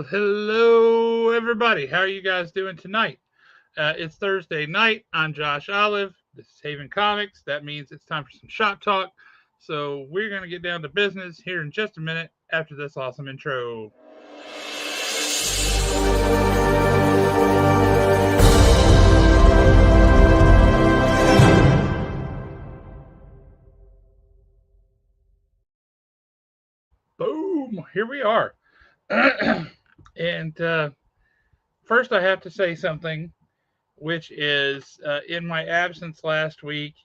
Hello, everybody. How are you guys doing tonight? It's Thursday night. I'm Josh Olive. This is Haven Comics. That means it's time for some shop talk. So we're going to get down to business here in just a minute after this awesome intro. Boom! Here we are. and first, I have to say something, which is in my absence last week,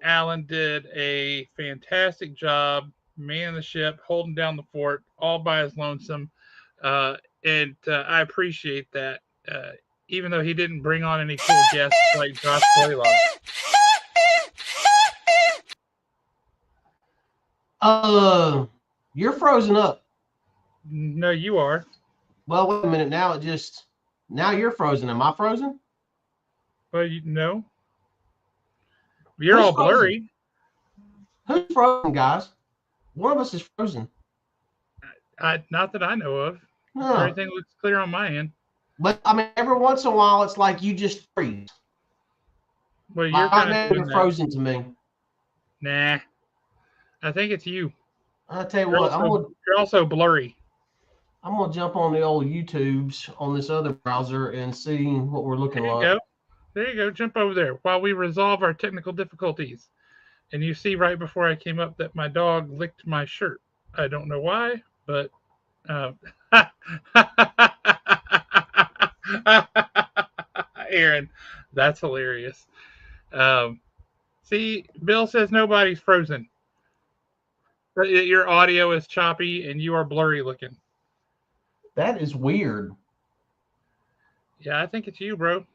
Alan did a fantastic job manning the ship, holding down the fort all by his lonesome. And I appreciate that, uh, even though he didn't bring on any cool guests like Josh Blaylock. Uh, you're frozen up. No, you are. Well, wait a minute. Now you're frozen. Am I frozen? Well, no. You're Who's all frozen? blurry. Who's frozen, guys? One of us is frozen. Not that I know of. Huh. Everything looks clear on my end. But I mean, every once in a while, it's like you just freeze. Well, you're Like right kind of now, doing you're that. frozen to me. Nah, I think it's you. I'll tell you You're what. also you're also blurry. I'm gonna jump on the old YouTubes on this other browser and see what we're looking There you like. go. There you go. Jump over there while we resolve our technical difficulties. And you see right before I came up that my dog licked my shirt. I don't know why, but uh, Aaron, that's hilarious. Um, see, Bill says nobody's frozen, but your audio is choppy and you are blurry looking. That is weird. Yeah, I think it's you, bro.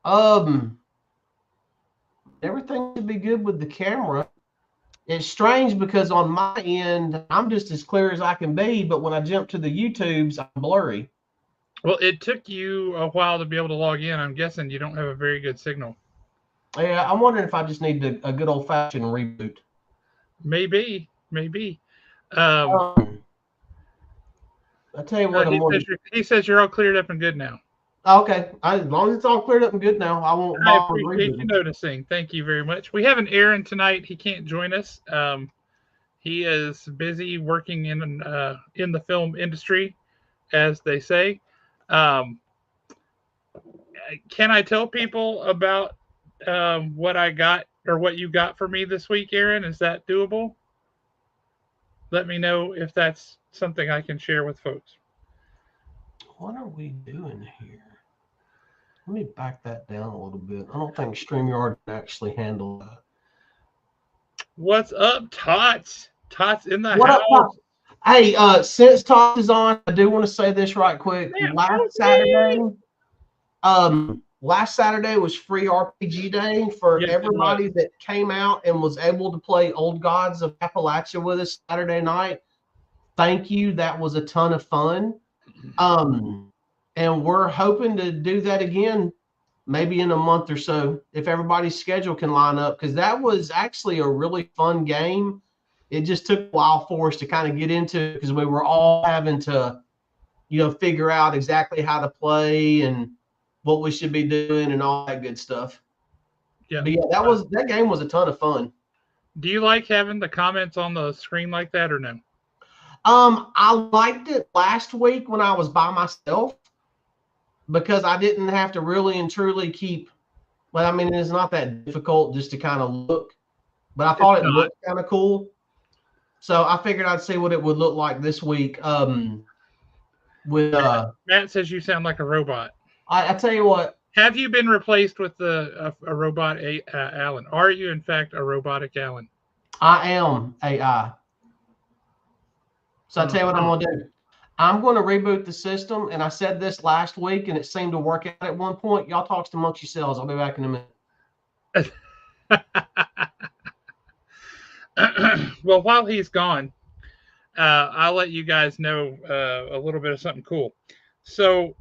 Um, Everything should be good with the camera. It's strange because on my end, I'm just as clear as I can be, but when I jump to the YouTubes, I'm blurry. Well, it took you a while to be able to log in. I'm guessing you don't have a very good signal. Yeah, I'm wondering if I just need a good old fashioned reboot. Maybe, maybe. Um, Um, I tell you what, I'm going to. he says you're all cleared up and good now. Okay, as long as it's all cleared up and good now, I won't I bother appreciate you rebooting. noticing. Thank you very much. We have an Aaron tonight. He can't join us. He is busy working in the film industry, as they say. Um, can I tell people about what I got or what you got for me this week, Aaron? Is that doable? Let me know if that's something I can share with folks. What are we doing here? Let me back that down a little bit. I don't think StreamYard can actually handle that. What's up, Tots? Tots in the What up, Pop? house. Hey, since Todd is on, I do want to say this right quick. Man, Posey! Last Saturday was free RPG day for Yes, it was. everybody that came out and was able to play Old Gods of Appalachia with us Saturday night. Thank you. That was a ton of fun. Um, and we're hoping to do that again maybe in a month or so if everybody's schedule can line up, because that was actually a really fun game. It just took a while for us to kind of get into because we were all having to, figure out exactly how to play and what we should be doing and all that good stuff. Yeah. But yeah, that game was a ton of fun. Do you like having the comments on the screen like that or no? I liked it last week when I was by myself because I didn't have to really and truly keep. Well, I mean, it's not that difficult just to kind of look, but I thought It's it not. looked kind of cool. So I figured I'd see what it would look like this week. With Matt says you sound like a robot. I tell you what, Have you been replaced with a robot Alan? Are you in fact a robotic Alan? I am AI. So I tell you what I'm Uh-huh. gonna do. I'm going to reboot the system, and I said this last week, and it seemed to work out at one point. Y'all talk amongst yourselves. I'll be back in a minute. Well, while he's gone, I'll let you guys know a little bit of something cool. So,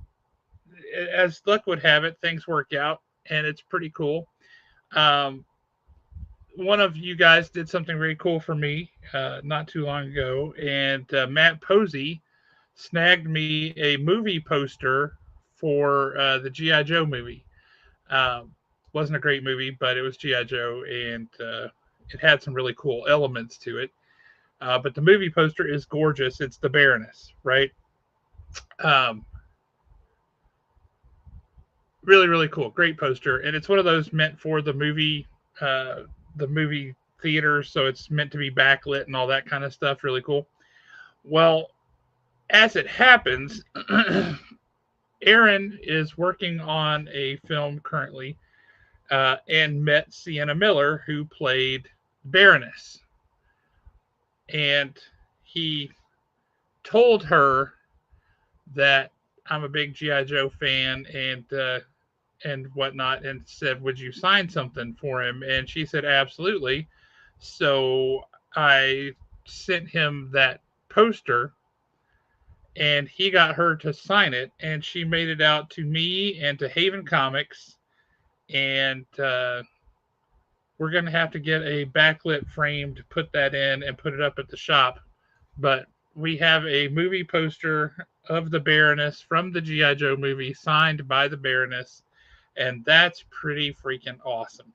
as luck would have it, things work out, and it's pretty cool. Um, One of you guys did something very cool for me not too long ago, and Matt Posey snagged me a movie poster for the GI Joe movie. Um, wasn't a great movie, but it was GI Joe, and it had some really cool elements to it. But the movie poster is gorgeous. It's the Baroness, right? Um, really, really cool. Great poster, and it's one of those meant for uh, the movie theater, so it's meant to be backlit and all that kind of stuff. Really cool. Well, as it happens, Aaron is working on a film currently and met Sienna Miller, who played Baroness. And he told her that I'm a big GI Joe fan and whatnot, and said, "Would you sign something for him?" And she said, "Absolutely." So I sent him that poster, and he got her to sign it, and she made it out to me and to Haven Comics, and we're going to have to get a backlit frame to put that in and put it up at the shop. But we have a movie poster of the Baroness from the G.I. Joe movie signed by the Baroness, and that's pretty freaking awesome.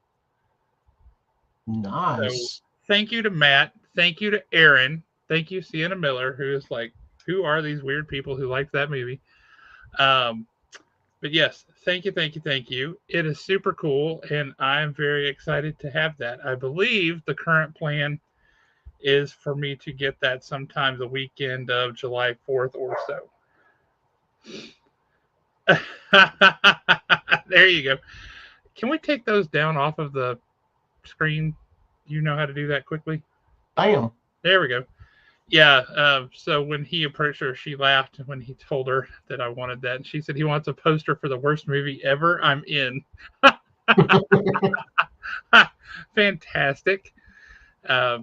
So Nice. thank you to Matt. Thank you to Aaron. Thank you, Sienna Miller, who is like, who are these weird people who liked that movie? Um, but yes, thank you, thank you, thank you. It is super cool, and I'm very excited to have that. I believe the current plan is for me to get that sometime the weekend of July 4th or so. There you go. Can we take those down off of the screen? You know how to do that quickly? Bam. There we go. Yeah. So when he approached her, she laughed when he told her that I wanted that. And she said he wants a poster for the worst movie ever. I'm in. Fantastic. Uh,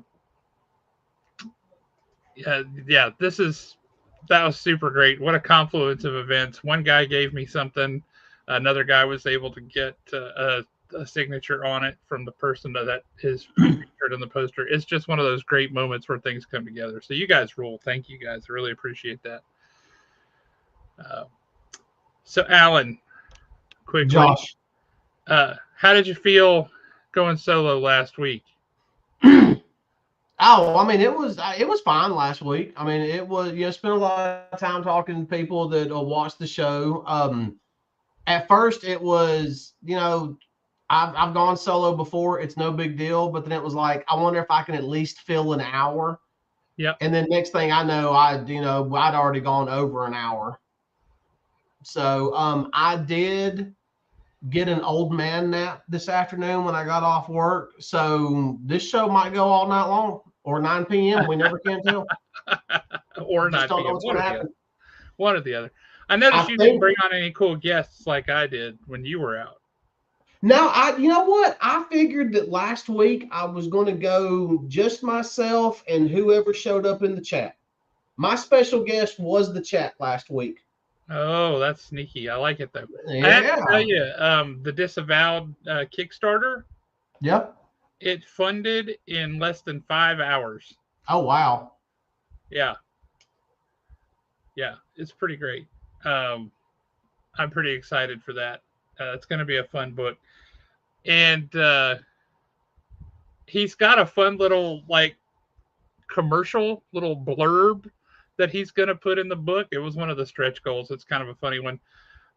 yeah, that was super great. What a confluence of events. One guy gave me something, another guy was able to get a signature on it from the person that is featured in the poster. It's just one of those great moments where things come together. So you guys rule. Thank you guys. I really appreciate that. Uh, so Alan, quickly, Josh. how did you feel going solo last week? Oh, I mean, it was fine last week. I mean, it was spent a lot of time talking to people that watch the show. At first, it was I've gone solo before. It's no big deal, but then it was like I wonder if I can at least fill an hour. Yep. And then next thing I know, I'd already gone over an hour. So I did get an old man nap this afternoon when I got off work. So this show might go all night long or 9 p.m. We never can tell. Or Just 9 don't know p.m. what's going to happen. One or the other. I I noticed you didn't think bring on any cool guests like I did when you were out. now you know what? I figured that last week I was going to go just myself and whoever showed up in the chat. My special guest was the chat last week. Oh, that's sneaky. I like it though. I have to tell Yeah. you, the disavowed Kickstarter, Yep. it funded in less than 5 hours. Oh wow. Yeah, yeah, it's pretty great. Um, I'm pretty excited for that. It's going to be a fun book, and he's got a fun little like commercial, little blurb that he's going to put in the book. It was one of the stretch goals. It's kind of a funny one.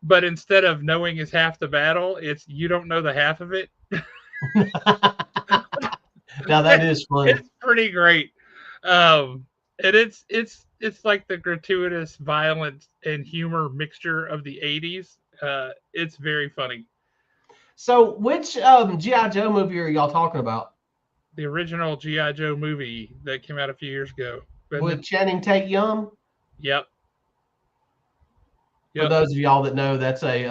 But instead of knowing is half the battle, it's you don't know the half of it. Now that is funny. It's pretty great. And it's like the gratuitous violence and humor mixture of the 80s. It's very funny. So which GI Joe movie are y'all talking about? The original GI Joe movie that came out a few years ago. With Channing Tatum? Yep. For Yep. those of y'all that know, that's a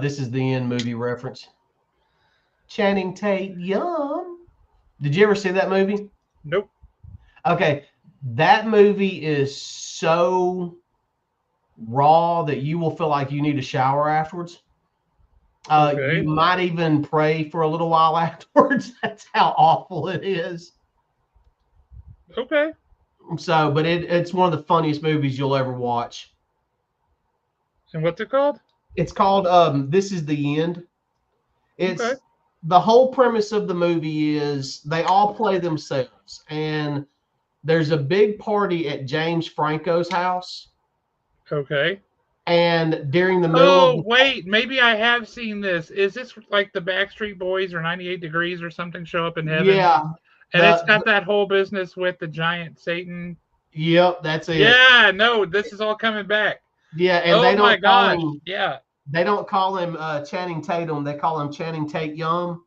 This Is the End movie reference. Channing Tatum. Did you ever see that movie? Nope. Okay, that movie is so raw that you will feel like you need a shower afterwards. Okay. You might even pray for a little while afterwards. That's how awful it is. Okay. So, but it's one of the funniest movies you'll ever watch. And what's it called? It's called This Is the End. Okay. It's the whole premise of the movie is they all play themselves, and there's a big party at James Franco's house, Okay. and during the middle of Oh, the wait. Maybe I have seen this. Is this like the Backstreet Boys or 98 Degrees or something show up in heaven? yeah, And it's the got that whole business with the giant Satan. yep, that's it. Yeah, no, this is all coming back. Yeah, and Oh my gosh. Yeah. they don't call him Channing Tatum, they call him Channing Tate Young,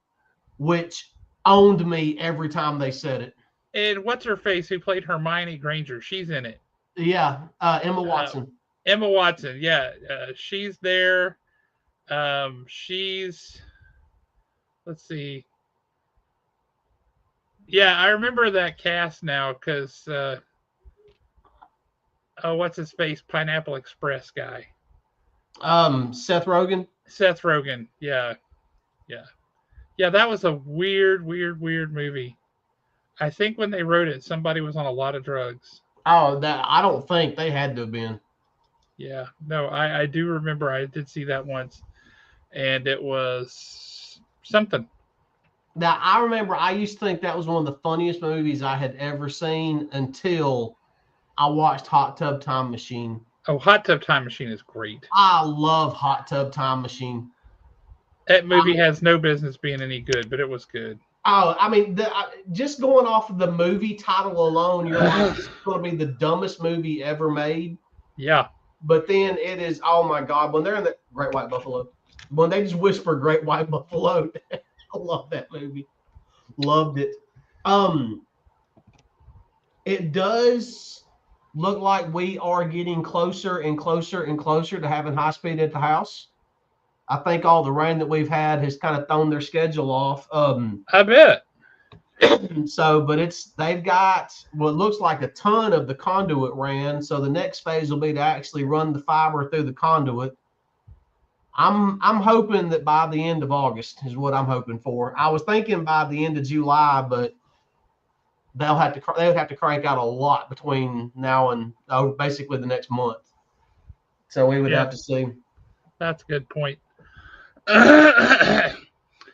which owned me every time they said it. And what's her face who played Hermione Granger? She's in it. Yeah, Emma Uh, Watson. Emma Watson. Yeah, she's there. She's, let's see. Yeah, I remember that cast now because, oh, what's his face? Pineapple Express guy. Seth Rogen. Seth Rogen. Yeah, yeah. Yeah, that was a weird, weird, weird movie. I think when they wrote it, somebody was on a lot of drugs. Oh, that I don't think they had to have been. Yeah, no, I do remember I did see that once, and it was something. Now I remember I used to think that was one of the funniest movies I had ever seen until I watched Hot Tub Time Machine. Oh, Hot Tub Time Machine is great. I love Hot Tub Time Machine. That movie I, has no business being any good, but it was good. I mean, just going off of the movie title alone, you're like, this is going to be the dumbest movie ever made. Yeah. But then it is, oh my God, when they're in the Great White Buffalo, when they just whisper Great White Buffalo, I love that movie. Loved it. It does look like we are getting closer and closer and closer to having high speed at the house. I think all the rain that we've had has kind of thrown their schedule off. I bet. So, but they've got what looks like a ton of the conduit ran. So the next phase will be to actually run the fiber through the conduit. I'm hoping that by the end of August is what I'm hoping for. I was thinking by the end of July, but they would have to crank out a lot between now and basically the next month. So we would Yeah, have to see. that's a good point.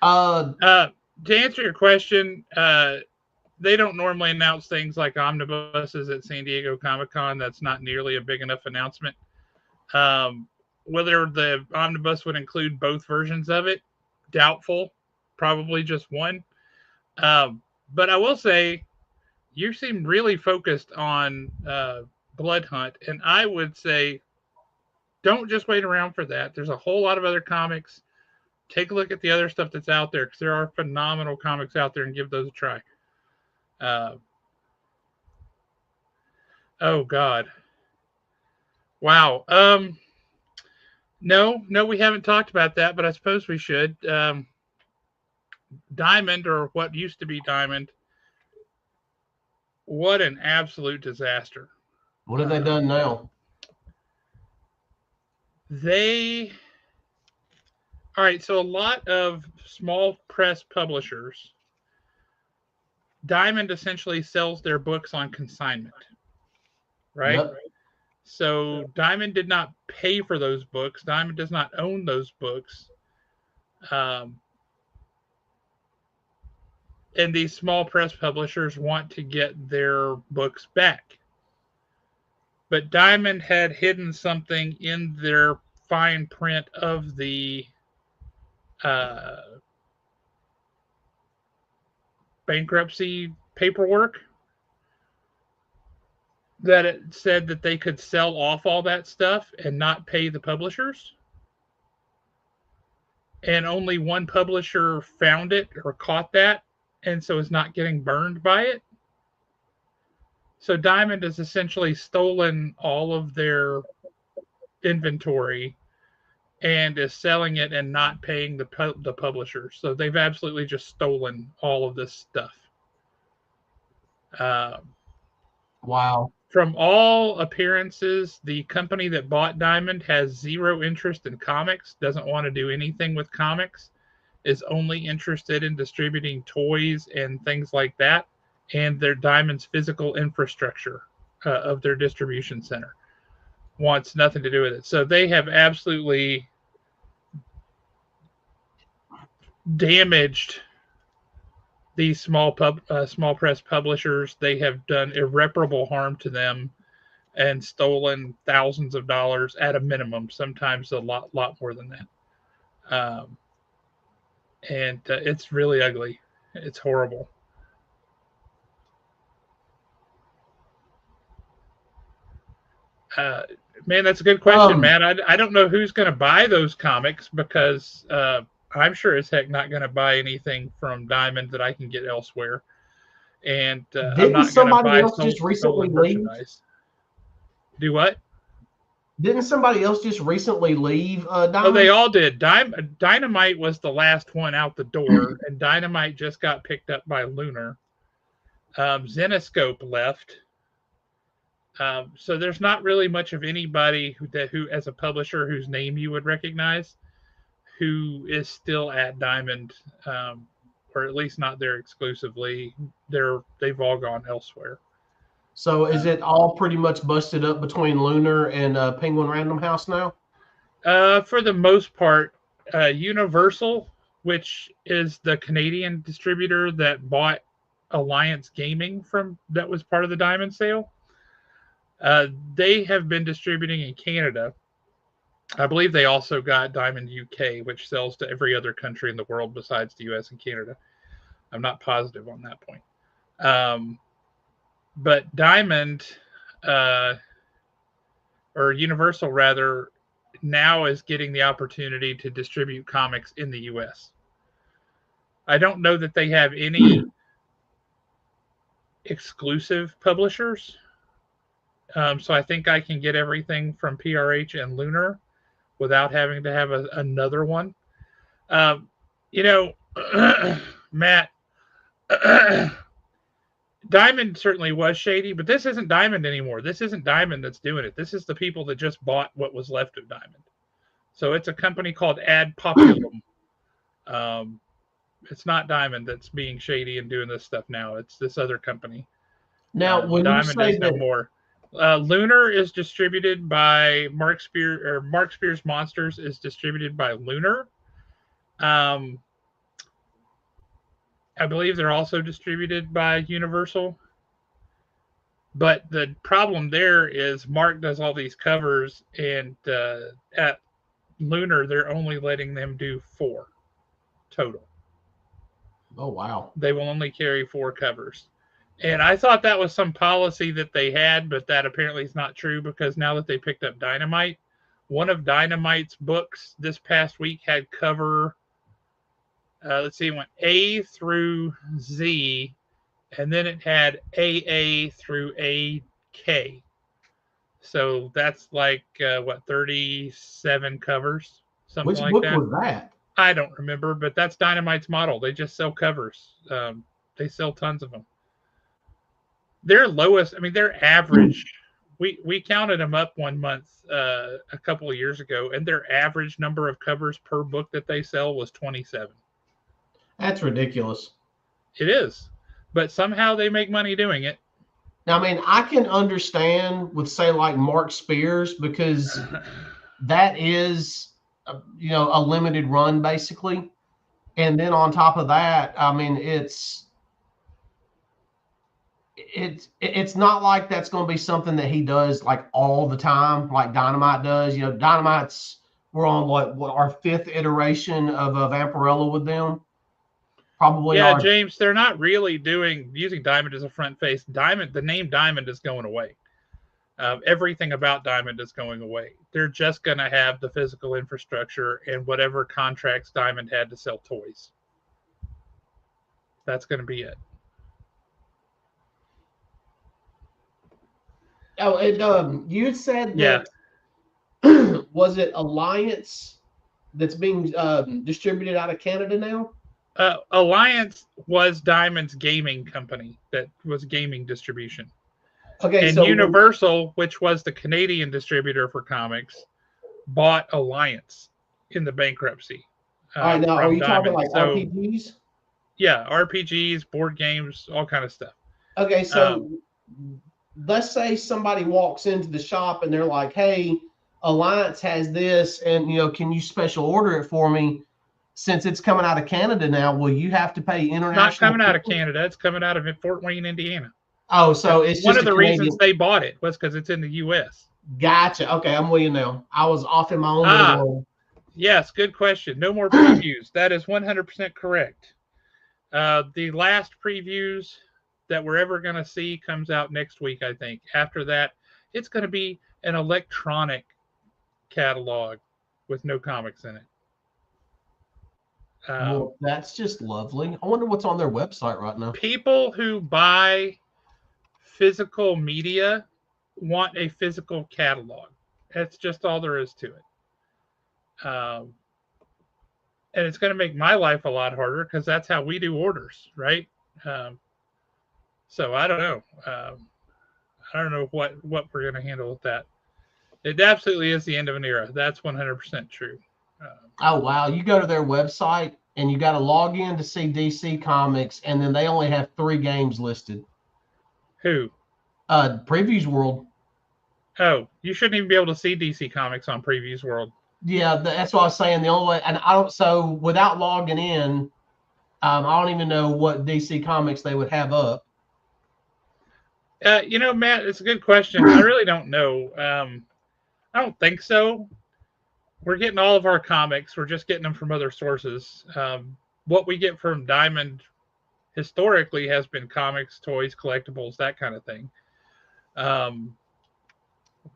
Uh, To answer your question, they don't normally announce things like omnibuses at San Diego Comic Con. That's not nearly a big enough announcement. Whether the omnibus would include both versions of it, doubtful. Probably just one. But I will say, you seem really focused on Blood Hunt, and I would say, don't just wait around for that. There's a whole lot of other comics. Take a look at the other stuff that's out there because there are phenomenal comics out there, and give those a try. Oh God, wow. No, we haven't talked about that, but I suppose we should. Diamond, or what used to be Diamond, what an absolute disaster. what have they done now? They, all right, so a lot of small press publishers, Diamond essentially sells their books on consignment, right? Yep. So Diamond did not pay for those books. Diamond does not own those books. Um, and these small press publishers want to get their books back. But Diamond had hidden something in their fine print of the uh, bankruptcy paperwork that it said that they could sell off all that stuff and not pay the publishers. And only one publisher found it or caught that, and so is not getting burned by it. So Diamond has essentially stolen all of their inventory and is selling it and not paying the publishers. So they've absolutely just stolen all of this stuff. Wow. From all appearances, the company that bought Diamond has zero interest in comics, doesn't want to do anything with comics, is only interested in distributing toys and things like that, and their Diamond's physical infrastructure. of their distribution center. Wants nothing to do with it. So they have absolutely damaged these small press publishers. They have done irreparable harm to them and stolen thousands of dollars at a minimum, sometimes a lot more than that. And it's really ugly. It's horrible. Uh, Man, that's a good question, Matt. I don't know who's going to buy those comics because I'm sure as heck not going to buy anything from Diamond that I can get elsewhere. And I'm Didn't not going to somebody buy else just recently stolen leave? merchandise. Do what? Didn't somebody else just recently leave Diamond? Oh, they all did. Dynamite was the last one out the door, and Dynamite just got picked up by Lunar. Zenoscope left. So there's not really much of anybody who, as a publisher, whose name you would recognize, who is still at Diamond, or at least not there exclusively. They've all gone elsewhere. So is it all pretty much busted up between Lunar and Penguin Random House now? For the most part, Universal, which is the Canadian distributor that bought Alliance Gaming that was part of the Diamond sale, they have been distributing in Canada. I believe they also got Diamond UK, which sells to every other country in the world besides the US and Canada. I'm not positive on that point. But Diamond, or Universal rather, now is getting the opportunity to distribute comics in the US. I don't know that they have any exclusive publishers. So I think I can get everything from PRH and Lunar without having to have another one. Matt, Diamond certainly was shady, but this isn't Diamond anymore. This isn't Diamond that's doing it. This is the people that just bought what was left of Diamond. So it's a company called Ad Populum. It's not Diamond that's being shady and doing this stuff now. It's this other company. Now, when Diamond you say is no more. Lunar is distributed by Mark Spears Monsters is distributed by Lunar. I believe they're also distributed by Universal. But the problem there is Mark does all these covers, and at Lunar, they're only letting them do 4 total. Oh, wow. They will only carry 4 covers. And I thought that was some policy that they had, but that apparently is not true because now that they picked up Dynamite, one of Dynamite's books this past week had cover, it went A through Z, and then it had AA through AK. So that's like, 37 covers? Something Which like book that. was that? I don't remember, but that's Dynamite's model. They just sell covers. They sell tons of them. Their average, we counted them up one month a couple of years ago, and their average number of covers per book that they sell was 27. That's ridiculous. It is, but somehow they make money doing it. Now, I can understand with, say, like Mark Spears, because that is, a limited run basically. And then on top of that, it's not like that's going to be something that he does like all the time, like Dynamite does. We're on what our 5th iteration of Vampirella with them. Probably. Yeah, James, they're not really using Diamond as a front face. The name Diamond is going away. Everything about Diamond is going away. They're just going to have the physical infrastructure and whatever contracts Diamond had to sell toys. That's going to be it. Oh, you said that. Was it Alliance that's being distributed out of Canada now? Alliance was Diamond's gaming company that was gaming distribution. Okay, and so Universal, which was the Canadian distributor for comics, bought Alliance in the bankruptcy. All right, now are you Diamond. talking like RPGs? Yeah, RPGs, board games, all kind of stuff. Okay, so let's say somebody walks into the shop and they're like, "Hey, Alliance has this, and can you special order it for me?" Since it's coming out of Canada now, will you have to pay It's not international coming out of shipping? Canada. It's coming out of Fort Wayne, Indiana. Oh, so it's One just of a the reasons Canadian. they bought it was because it's in the U.S. Gotcha. Okay, I'm with you now. I was off in my own little Ah, world. yes, good question. No more previews. That is 100% correct. The last previews that we're ever going to see comes out next week, I think. After that, it's going to be an electronic catalog with no comics in it. Well, that's just lovely. I wonder what's on their website right now. People who buy physical media want a physical catalog. That's just all there is to it. And it's going to make my life a lot harder because that's how we do orders, right? Um, so I don't know. I don't know what we're going to handle with that. It absolutely is the end of an era. That's 100% true. Um, Oh wow, you go to their website and you got to log in to see DC Comics, and then they only have 3 games listed. who? Previews World. Oh, you shouldn't even be able to see DC Comics on Previews World. Yeah, that's what I was saying. The only way, and I don't. So without logging in, I don't even know what DC Comics they would have up. Matt, it's a good question. I really don't know. I don't think so. We're getting all of our comics. We're just getting them from other sources. What we get from Diamond historically has been comics, toys, collectibles, that kind of thing. Um,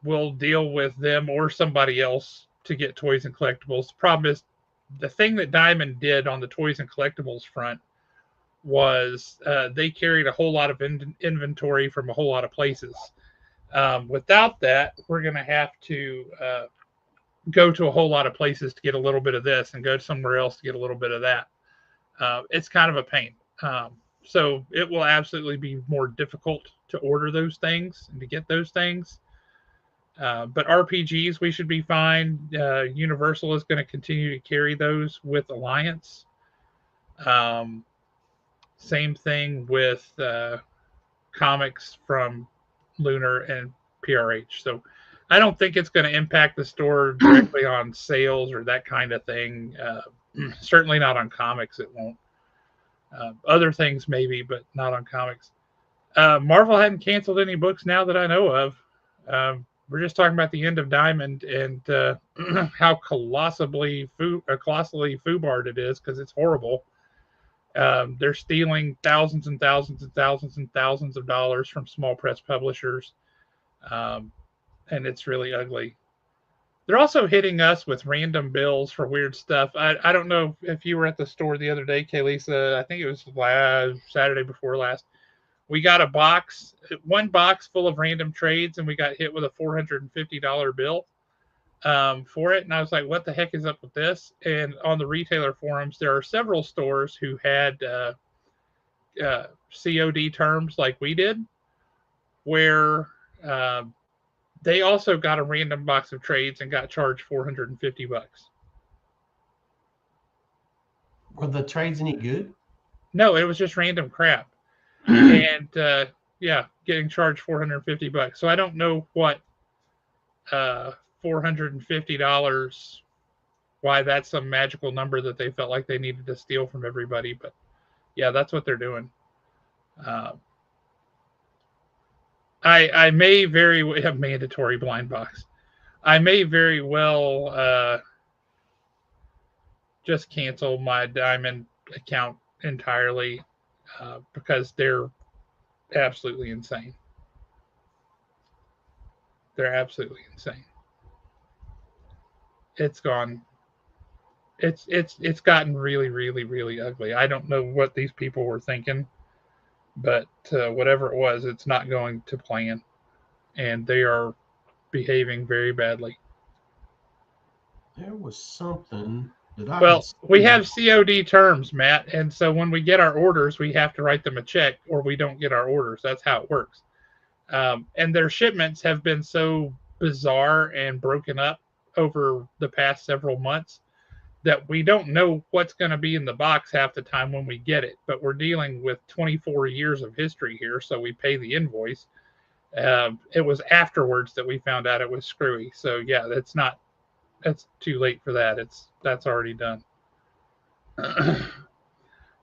we'll deal with them or somebody else to get toys and collectibles. The problem is the thing that Diamond did on the toys and collectibles front was they carried a whole lot of inventory from a whole lot of places. Without that, we're going to have to go to a whole lot of places to get a little bit of this and go somewhere else to get a little bit of that. It's kind of a pain. So it will absolutely be more difficult to order those things and to get those things. But RPGs, we should be fine. Universal is going to continue to carry those with Alliance. Um, Same thing with comics from Lunar and PRH. So I don't think it's going to impact the store directly on sales or that kind of thing. Certainly not on comics, it won't. Other things maybe, but not on comics. Marvel hadn't canceled any books now that I know of. We're just talking about the end of Diamond and how colossally foobarred it is because it's horrible. They're stealing thousands and thousands and thousands and thousands of dollars from small press publishers, um, and it's really ugly. They're also hitting us with random bills for weird stuff. I don't know if you were at the store the other day, Kaylisa. I think it was Saturday before last. We got one box full of random trades, and we got hit with a $450 bill for it. And I was like, what the heck is up with this? And on the retailer forums, there are several stores who had COD terms like we did, where uh, they also got a random box of trades and got charged $450. Were the trades any good? No, it was just random crap. And yeah, getting charged $450. So I don't know what $450, why that's some magical number that they felt like they needed to steal from everybody. But yeah, that's what they're doing. Uh, I may very well have mandatory blind box. I may very well just cancel my Diamond account entirely because they're absolutely insane. They're absolutely insane. It's gone. It's gotten really really really ugly. I don't know what these people were thinking, but whatever it was, it's not going to plan, and they are behaving very badly. There was something that I had Well, we seen. have COD terms, Matt, and so when we get our orders, we have to write them a check, or we don't get our orders. That's how it works. And their shipments have been so bizarre and broken up over the past several months that we don't know what's going to be in the box half the time when we get it. But we're dealing with 24 years of history here, so we pay the invoice. It was afterwards that we found out it was screwy. So yeah, that's too late for that. That's already done.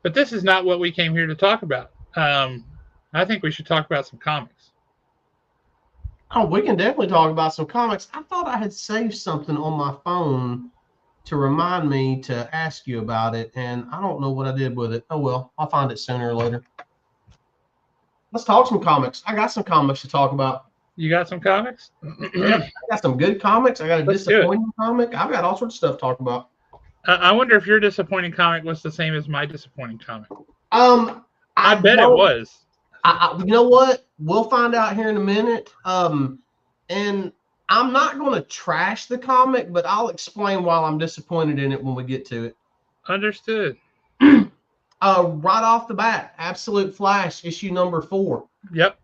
But this is not what we came here to talk about. I think we should talk about some comics. Oh, we can definitely talk about some comics. I thought I had saved something on my phone to remind me to ask you about it, and I don't know what I did with it. Oh well, I'll find it sooner or later. Let's talk some comics. I got some comics to talk about. You got some comics? Yep, I got some good comics. I got a Let's do it. disappointing comic. I've got all sorts of stuff to talk about. I wonder if your disappointing comic was the same as my disappointing comic. I bet it don't. was. You know what? We'll find out here in a minute. And I'm not going to trash the comic, but I'll explain why I'm disappointed in it when we get to it. Understood. Right off the bat, Absolute Flash, issue number 4. Yep.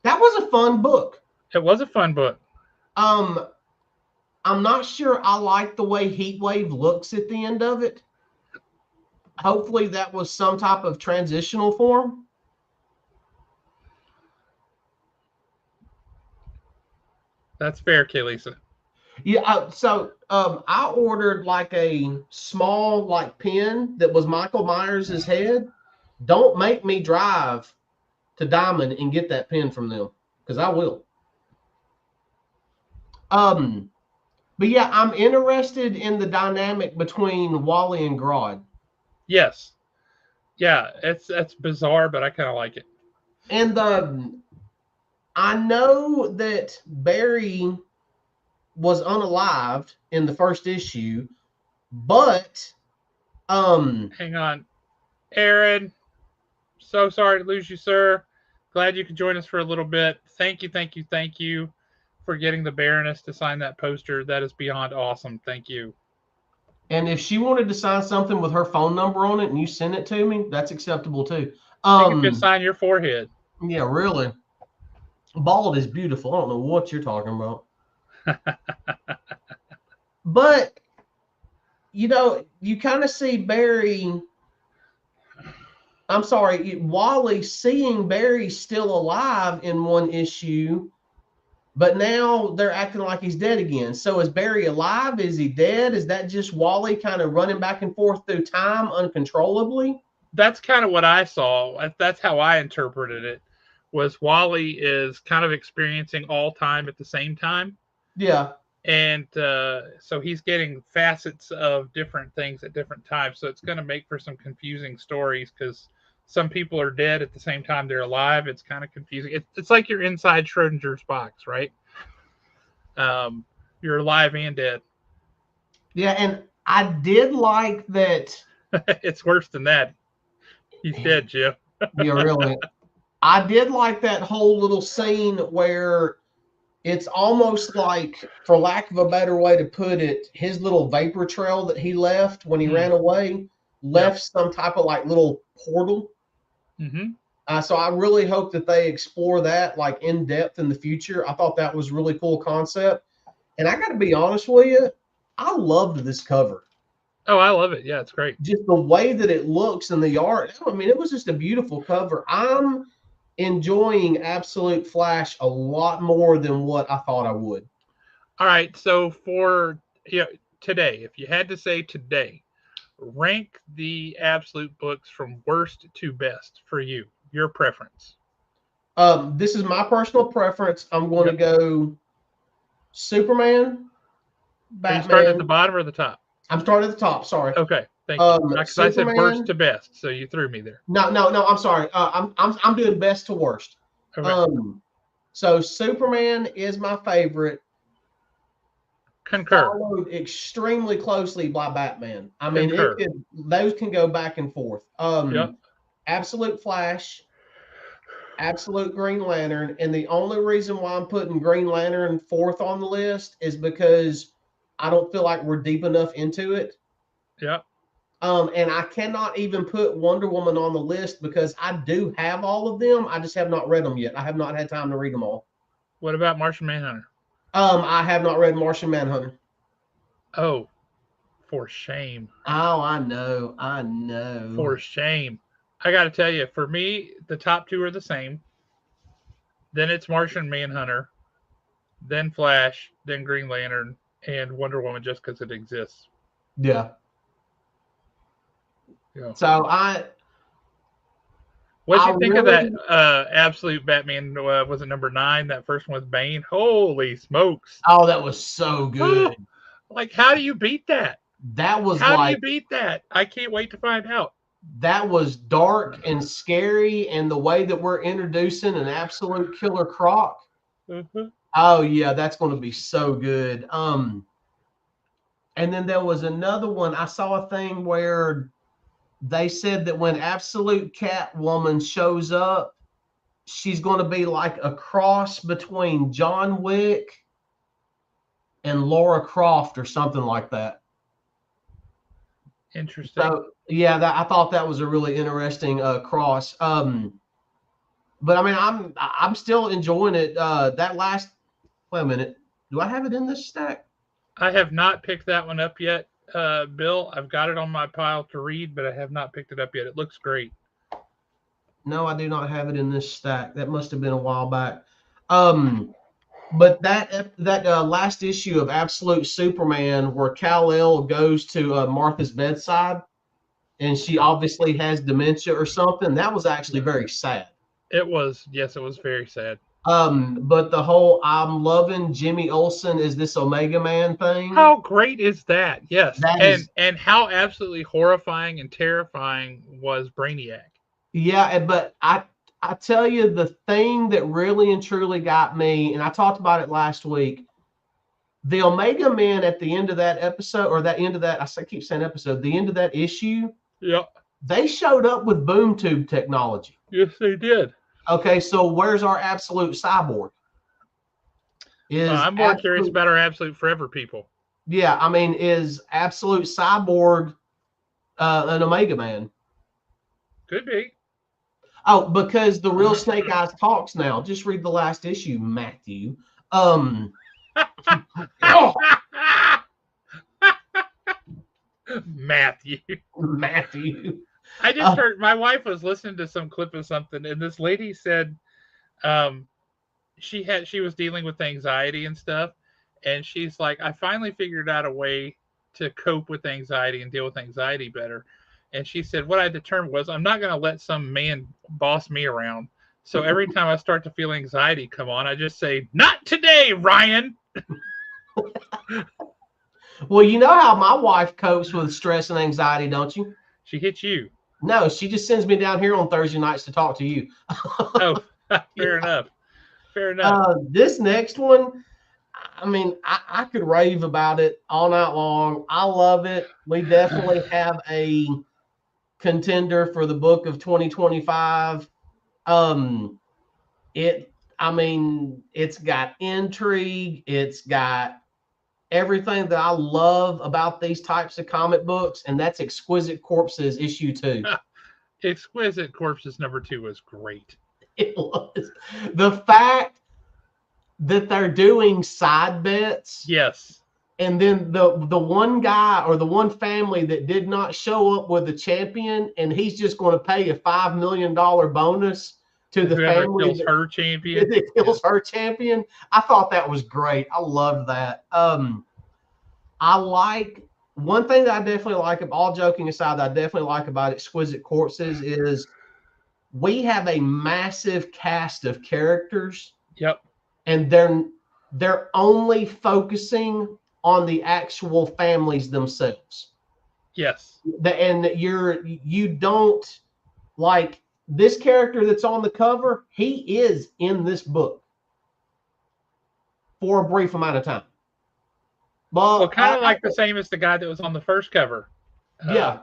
That was a fun book. It was a fun book. I'm not sure I like the way Heatwave looks at the end of it. Hopefully that was some type of transitional form. That's fair, Kaylisa. Yeah, so I ordered like a small like pen that was Michael Myers' head. Don't make me drive to Diamond and get that pen from them, because I will. But yeah, I'm interested in the dynamic between Wally and Grodd. Yes. Yeah, that's bizarre, but I kind of like it. And I know that Barry was unalived in the first issue, but hang on. Aaron, so sorry to lose you, sir. Glad you could join us for a little bit. Thank you for getting the Baroness to sign that poster. That is beyond awesome. Thank you. And if she wanted to sign something with her phone number on it and you send it to me, that's acceptable too. She could just sign your forehead. Yeah, really. Bald is beautiful. I don't know what you're talking about. But, you know, you kind of see Barry. I'm sorry, Wally seeing Barry still alive in one issue, but now they're acting like he's dead again. So is Barry alive? Is he dead? Is that just Wally kind of running back and forth through time uncontrollably? That's kind of what I saw. That's how I interpreted it. Was Wally is kind of experiencing all time at the same time. Yeah. And so he's getting facets of different things at different times. So it's going to make for some confusing stories because some people are dead at the same time they're alive. It's kind of confusing. It's like you're inside Schrodinger's box, right? You're alive and dead. Yeah, and I did like that. It's worse than that. He's dead, Jim. Yeah, really. I did like that whole little scene where it's almost like, for lack of a better way to put it, his little vapor trail that he left when he ran away left some type of like little portal. So I really hope that they explore that like in depth in the future. I thought that was really cool concept. And I got to be honest with you, I loved this cover. Oh, I love it. Yeah, it's great. Just the way that it looks and the art. I mean, it was just a beautiful cover. I'm enjoying Absolute Flash a lot more than what I thought I would. All right, so for today, if you had to say today, rank the Absolute books from worst to best for you, your preference. This is my personal preference. I'm going to go Superman, Batman. Are you starting at the bottom or the top? I'm starting at the top. Sorry. Okay, thank you. Because I said worst to best, so you threw me there. No. I'm sorry. I'm doing best to worst. Okay. So Superman is my favorite. Concur. Followed extremely closely by Batman. I mean, those can go back and forth. Absolute Flash, Absolute Green Lantern, and the only reason why I'm putting Green Lantern fourth on the list is because I don't feel like we're deep enough into it. Yeah. And I cannot even put Wonder Woman on the list because I do have all of them. I just have not read them yet. I have not had time to read them all. What about Martian Manhunter? I have not read Martian Manhunter. Oh, for shame. Oh, I know. For shame. I got to tell you, for me, the top two are the same. then it's Martian Manhunter, then Flash, then Green Lantern, and Wonder Woman just because it exists. Yeah. Yeah. So What'd I you think of that really, Absolute Batman? Was it number 9? That first one with Bane? Holy smokes. oh, that was so Oh, good. like, how do you beat that? That was How do you like, beat that? I can't wait to find out. that was dark and scary, and the way that we're introducing an absolute killer Croc. Mhm. Oh yeah, that's going to be so good. And then there was another one. I saw a thing where they said that when Absolute Catwoman shows up, she's going to be like a cross between John Wick and Laura Croft or something like that. Interesting. So yeah, I thought that was a really interesting cross. But I mean, I'm still enjoying it. That last, wait a minute, do I have it in this stack? I have not picked that one up yet, Bill. I've got it on my pile to read, but I have not picked it up yet. It looks great. No, I do not have it in this stack. That must have been a while back. But that last issue of Absolute Superman, where Kal-El goes to Martha's bedside, and she obviously has dementia or something, that was actually very sad. It was, yes, it was very sad. But the whole I'm loving Jimmy Olsen is this Omega Man thing. How great is that? Yes, That and is, and how absolutely horrifying and terrifying was Brainiac. yeah. But I tell you, the thing that really and truly got me, and I talked about it last week, the Omega Man at the end of that episode, or that end of that, keep saying episode, the end of that issue, Yeah, they showed up with boom tube technology. yes, they did. Okay, so where's our absolute cyborg? Is I'm more curious absolute, about our Absolute Forever people. yeah, I mean, is absolute cyborg an Omega Man? Could be. Oh, because the real Snake Eyes talks now. Just read the last issue, Matthew. Oh, Matthew. Matthew. I just heard my wife was listening to some clip of something, and this lady said um, she was dealing with anxiety and stuff, and she's like, I finally figured out a way to cope with anxiety and deal with anxiety better. And she said, what I determined was I'm not going to let some man boss me around. So every time I start to feel anxiety come on, I just say, not today, Ryan. Well, you know how my wife copes with stress and anxiety, don't you? She hits you. No, she just sends me down here on Thursday nights to talk to you. Oh, fair enough. Fair enough. This next one, I mean, I could rave about it all night long. I love it. We definitely have a contender for the book of 2025. I mean, it's got intrigue. It's got everything that I love about these types of comic books, and that's Exquisite Corpses issue 2. Exquisite Corpses #2 was great. It was the fact that they're doing side bets. Yes. And then the one guy or the one family that did not show up with the champion, and he's just going to pay a $5 million bonus to the Whoever family kills her champion. that kills her champion. I thought that was great. I loved that. I like one thing that I definitely like, all joking aside, that I definitely like about Exquisite Corpses is we have a massive cast of characters. Yep. And they're only focusing on the actual families themselves. Yes. And you don't like this character that's on the cover. He is in this book for a brief amount of time. Well, kind of like the same as the guy that was on the first cover. Yeah.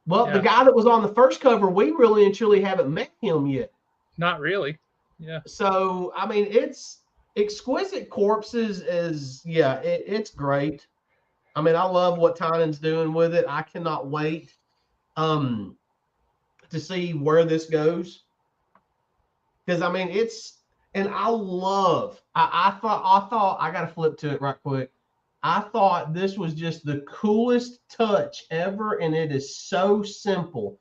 Well, yeah. The guy that was on the first cover, we really and truly haven't met him yet. Not really. Yeah. So, I mean, it's Exquisite Corpses is, yeah, it's great. I mean, I love what Tynan's doing with it. I cannot wait to see where this goes. Because, I mean, and I love, I thought, I got to flip to it right quick. I thought this was just the coolest touch ever, and it is so simple.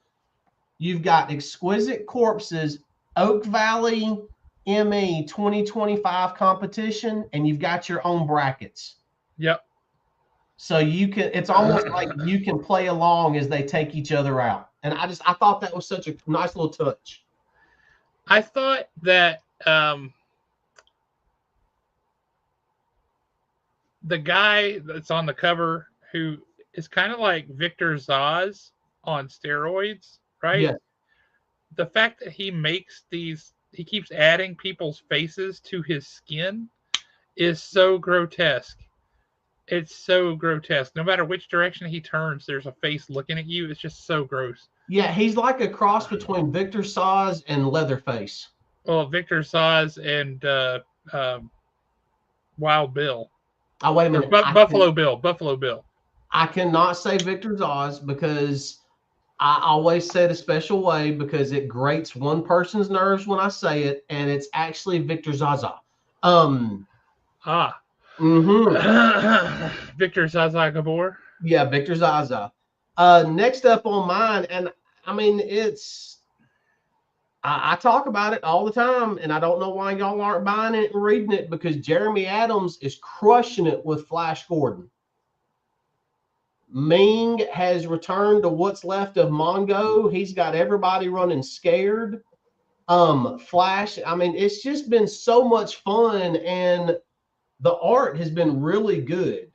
You've got Exquisite Corpses, Oak Valley ME 2025 competition, and you've got your own brackets. Yep. So you can, it's almost like you can play along as they take each other out. And I thought that was such a nice little touch. I thought that the guy that's on the cover, who is kind of like Victor Zaz on steroids, right? Yes. The fact that he keeps adding people's faces to his skin is so grotesque. It's so grotesque. No matter which direction he turns, there's a face looking at you. It's just so gross. Yeah, he's like a cross between Victor Saz and Leatherface. Well, Victor Zaz and Wild Bill. Oh, wait a Or minute. Buffalo Bill. Buffalo Bill. I cannot say Victor Zaz because I always say it a special way because it grates one person's nerves when I say it, and it's actually Victor Zaza. Victor Zaza Gabor. Yeah, Victor Zaza. Next up on mine, and I mean, I talk about it all the time, and I don't know why y'all aren't buying it and reading it because Jeremy Adams is crushing it with Flash Gordon. Ming has returned to what's left of Mongo. He's got everybody running scared. Flash, I mean, it's just been so much fun, and the art has been really good.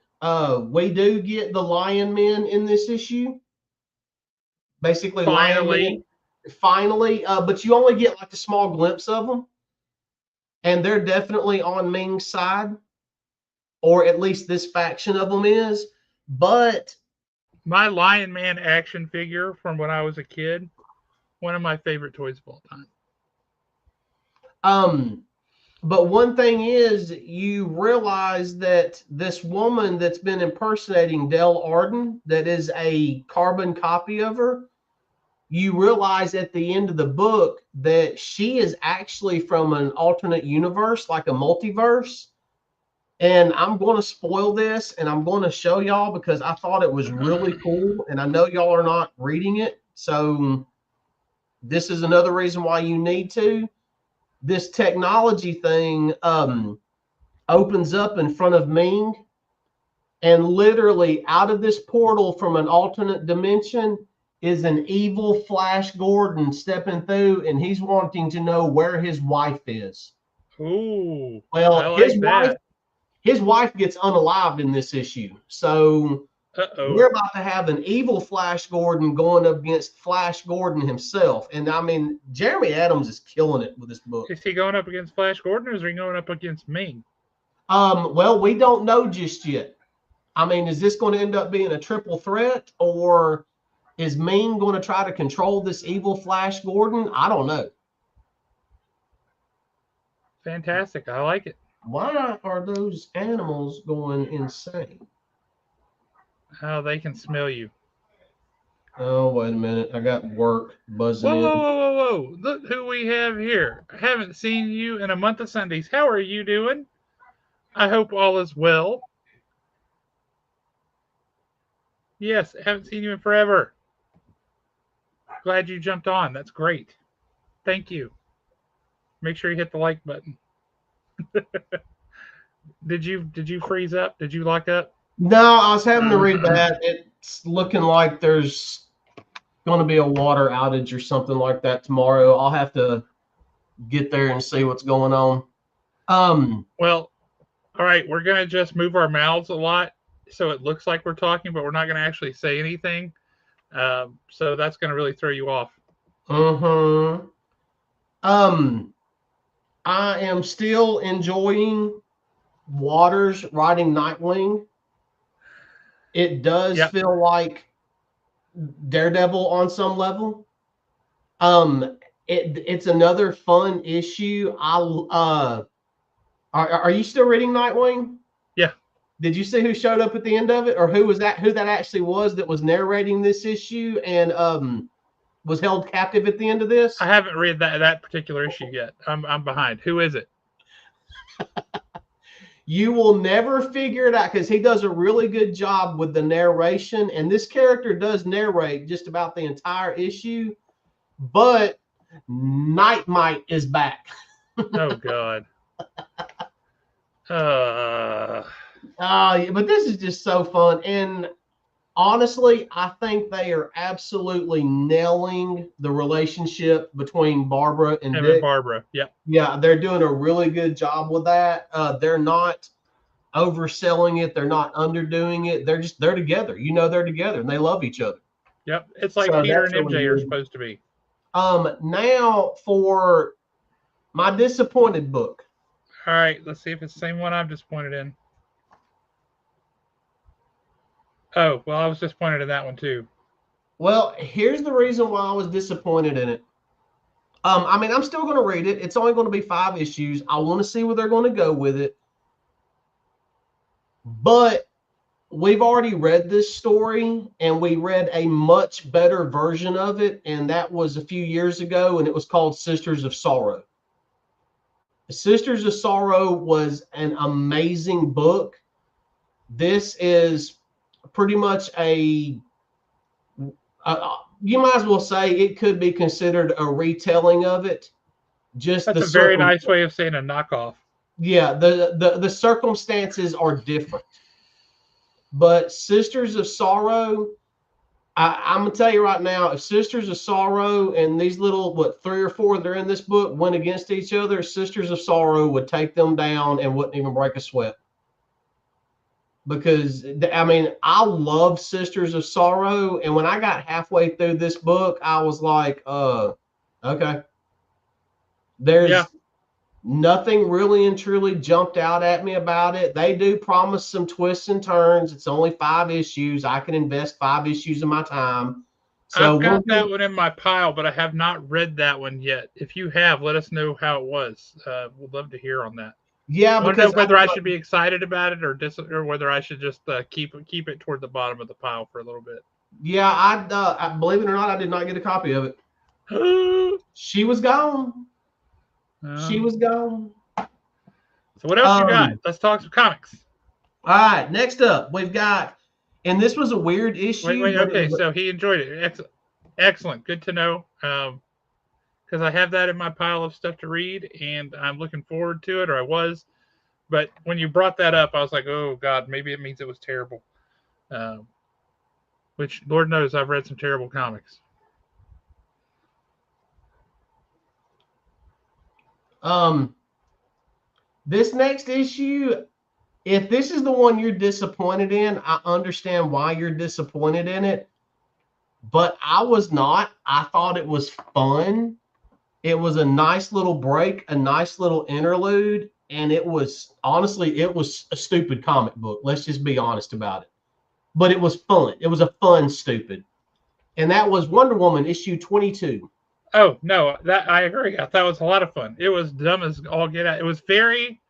We do get the Lion Men in this issue. Basically, Lion Men finally, but you only get like a small glimpse of them. And they're definitely on Ming's side, or at least this faction of them is. But my Lion Man action figure from when I was a kid, one of my favorite toys of all time. But one thing is, you realize that this woman that's been impersonating Dell Arden, that is a carbon copy of her, you realize at the end of the book that she is actually from an alternate universe, like a multiverse. And I'm going to spoil this, and I'm going to show y'all because I thought it was really cool, and I know y'all are not reading it. So this is another reason why you need to. This technology thing opens up in front of Ming, and literally out of this portal from an alternate dimension is an evil Flash Gordon stepping through, and he's wanting to know where his wife is. Ooh, well, I like his wife gets unalived in this issue. So we're about to have an evil Flash Gordon going up against Flash Gordon himself. And I mean, Jeremy Adams is killing it with this book. Is he going up against Flash Gordon, or is he going up against Ming? Well, we don't know just yet. I mean, is this going to end up being a triple threat, or is Ming going to try to control this evil Flash Gordon? I don't know. Fantastic. I like it. Why are those animals going insane? Oh, they can smell you. Oh, wait a minute. I got work buzzing in. Whoa. Look who we have here. I haven't seen you in a month of Sundays. How are you doing? I hope all is well. Yes, I haven't seen you in forever. Glad you jumped on. That's great. Thank you. Make sure you hit the like button. Did you freeze up? Did you lock up? No, I was having to read that. It's looking like there's going to be a water outage or something like that tomorrow. I'll have to get there and see what's going on. Well, all right, we're going to just move our mouths a lot so it looks like we're talking, but we're not going to actually say anything. So that's going to really throw you off. I am still enjoying Waters riding Nightwing. It does feel like Daredevil on some level. It's another fun issue. Are you still reading Nightwing? Yeah. Did you see who showed up at the end of it, or who that actually was that was narrating this issue and was held captive at the end of this? I haven't read that particular issue yet. I'm behind. Who is it? You will never figure it out because he does a really good job with the narration, and this character does narrate just about the entire issue. But Nightmite is back. Oh God. Uh, But this is just so fun. And honestly, I think they are absolutely nailing the relationship between Barbara and Evan Dick. Barbara. Yep. Yeah, they're doing a really good job with that. They're not overselling it. They're not underdoing it. They're together. They're together and they love each other. Yep. It's like So Peter that's and really MJ are good. supposed to be. Now for my disappointed book. All right. Let's see if it's the same one I'm disappointed in. Oh, well, I was disappointed in that one too. Well, here's the reason why I was disappointed in it. I'm still going to read it. It's only going to be 5 issues. I want to see where they're going to go with it. But we've already read this story and we read a much better version of it. And that was a few years ago. And it was called Sisters of Sorrow. Sisters of Sorrow was an amazing book. This is pretty much you might as well say it could be considered a retelling of it. Just That's the a very nice way of saying a knockoff. yeah, the circumstances are different. But Sisters of Sorrow, I'm gonna tell you right now, if Sisters of Sorrow and these little 3 or 4 that are in this book went against each other, Sisters of Sorrow would take them down and wouldn't even break a sweat. Because I love Sisters of Sorrow, and when I got halfway through this book, I was like, okay. Yeah. There's nothing really and truly jumped out at me about it. They do promise some twists and turns. It's only 5 issues. I can invest 5 issues of my time. So I've we'll got that be, one in my pile, but I have not read that one yet. If you have, let us know how it was. We'd love to hear on that. yeah, I want to know because whether I should be excited about it or whether I should just keep it toward the bottom of the pile for a little bit. I believe it or not, I did not get a copy of it. She was gone. She was gone. So what else you got? Let's talk some comics. All right, next up, we've got, and this was a weird issue, Wait. but it Okay, was, so he enjoyed it. Excellent. Good to know. Because I have that in my pile of stuff to read, and I'm looking forward to it, or I was. But when you brought that up, I was like, oh God, maybe it means it was terrible. Um, which Lord knows I've read some terrible comics. this next issue, if this is the one you're disappointed in, I understand why you're disappointed in it, but I was not. I thought it was fun. It was a nice little break, a nice little interlude, and it was a stupid comic book. Let's just be honest about it. But it was fun. It was a fun stupid. And that was Wonder Woman issue 22. Oh no, that I agree. I thought it was a lot of fun. It was dumb as all get out. It was very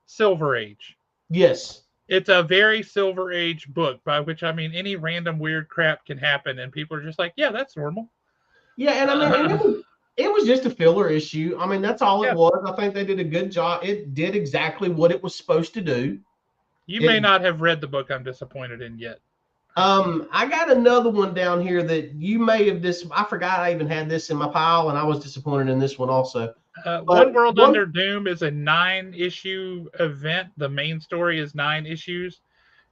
Silver Age. Yes. It's a very Silver Age book, by which I mean any random weird crap can happen, and people are just like, "Yeah, that's normal." Yeah, and it was just a filler issue. That's all it Yeah, was. I think they did a good job. It did exactly what it was supposed to do. you may It not have read the book I'm disappointed in yet. I got another one down here that you may have I forgot I even had this in my pile, and I was disappointed in this one also. One But World Under Doom is a 9-issue event. The main story is 9 issues,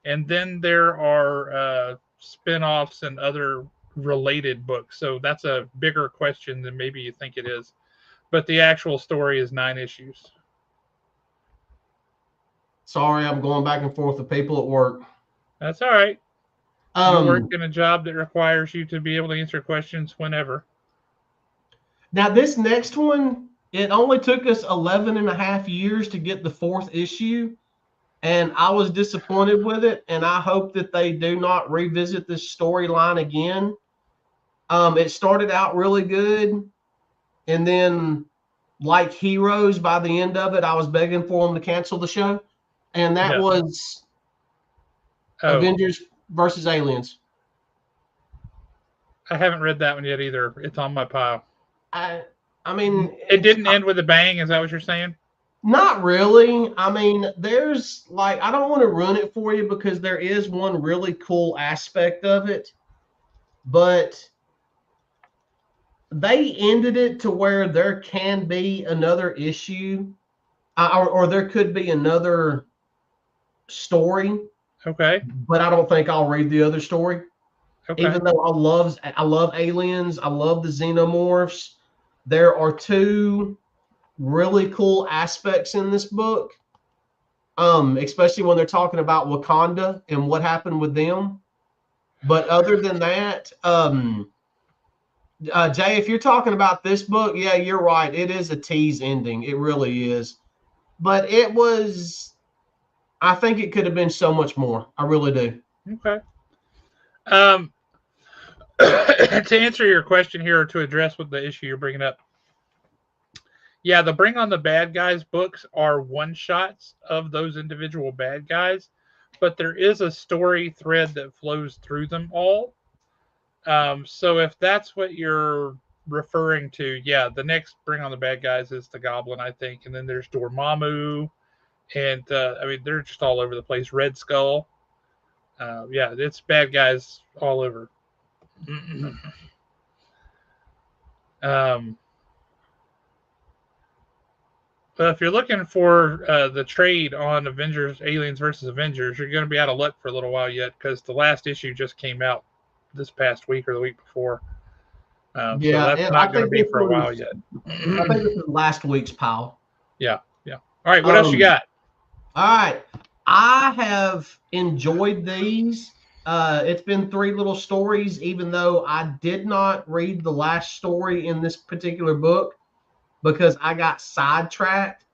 and then there are spin-offs and other related books. So that's a bigger question than maybe you think it is. But the actual story is 9 issues. sorry, I'm going back and forth with people at work. That's all right. You work Um, in a job that requires you to be able to answer questions whenever. Now this next one, it only took us 11 and a half years to get the 4th issue. And I was disappointed with it. And I hope that they do not revisit this storyline again. It started out really good. And then, like Heroes, by the end of it, I was begging for them to cancel the show. And that Yeah. was Oh, Avengers versus Aliens. I haven't read that one yet either. It's on my pile. I mean, It didn't end with a bang. Is that what you're saying? not really. There's I don't want to ruin it for you because there is one really cool aspect of it. But they ended it to where there can be another issue, or there could be another story, Okay. but I don't think I'll read the other story. Okay. Even though I love aliens, I love the xenomorphs. There are two really cool aspects in this book, especially when they're talking about Wakanda and what happened with them. But other than that, Jay, if you're talking about this book, yeah, you're right. It is a tease ending. It really is. But it was, I think it could have been so much more. I really do. Okay. Um, to answer your question here, or to address what the issue you're bringing up, yeah, the Bring on the Bad Guys books are one shots of those individual bad guys, but there is a story thread that flows through them all. So if that's what you're referring to, yeah, the next Bring on the Bad Guys is the Goblin, I think, and then there's Dormammu, and I mean they're just all over the place. Red Skull, yeah, it's bad guys all over. um, but if you're looking for the trade on Avengers, Aliens versus Avengers, you're going to be out of luck for a little while yet because the last issue just came out this past week or the week before. So Yeah, that's and not going to be for a while yet. I think this is last week's pal. Yeah, yeah. All right, what else you Um, got? all right. I have enjoyed these. It's been three little stories, even though I did not read the last story in this particular book because I got sidetracked.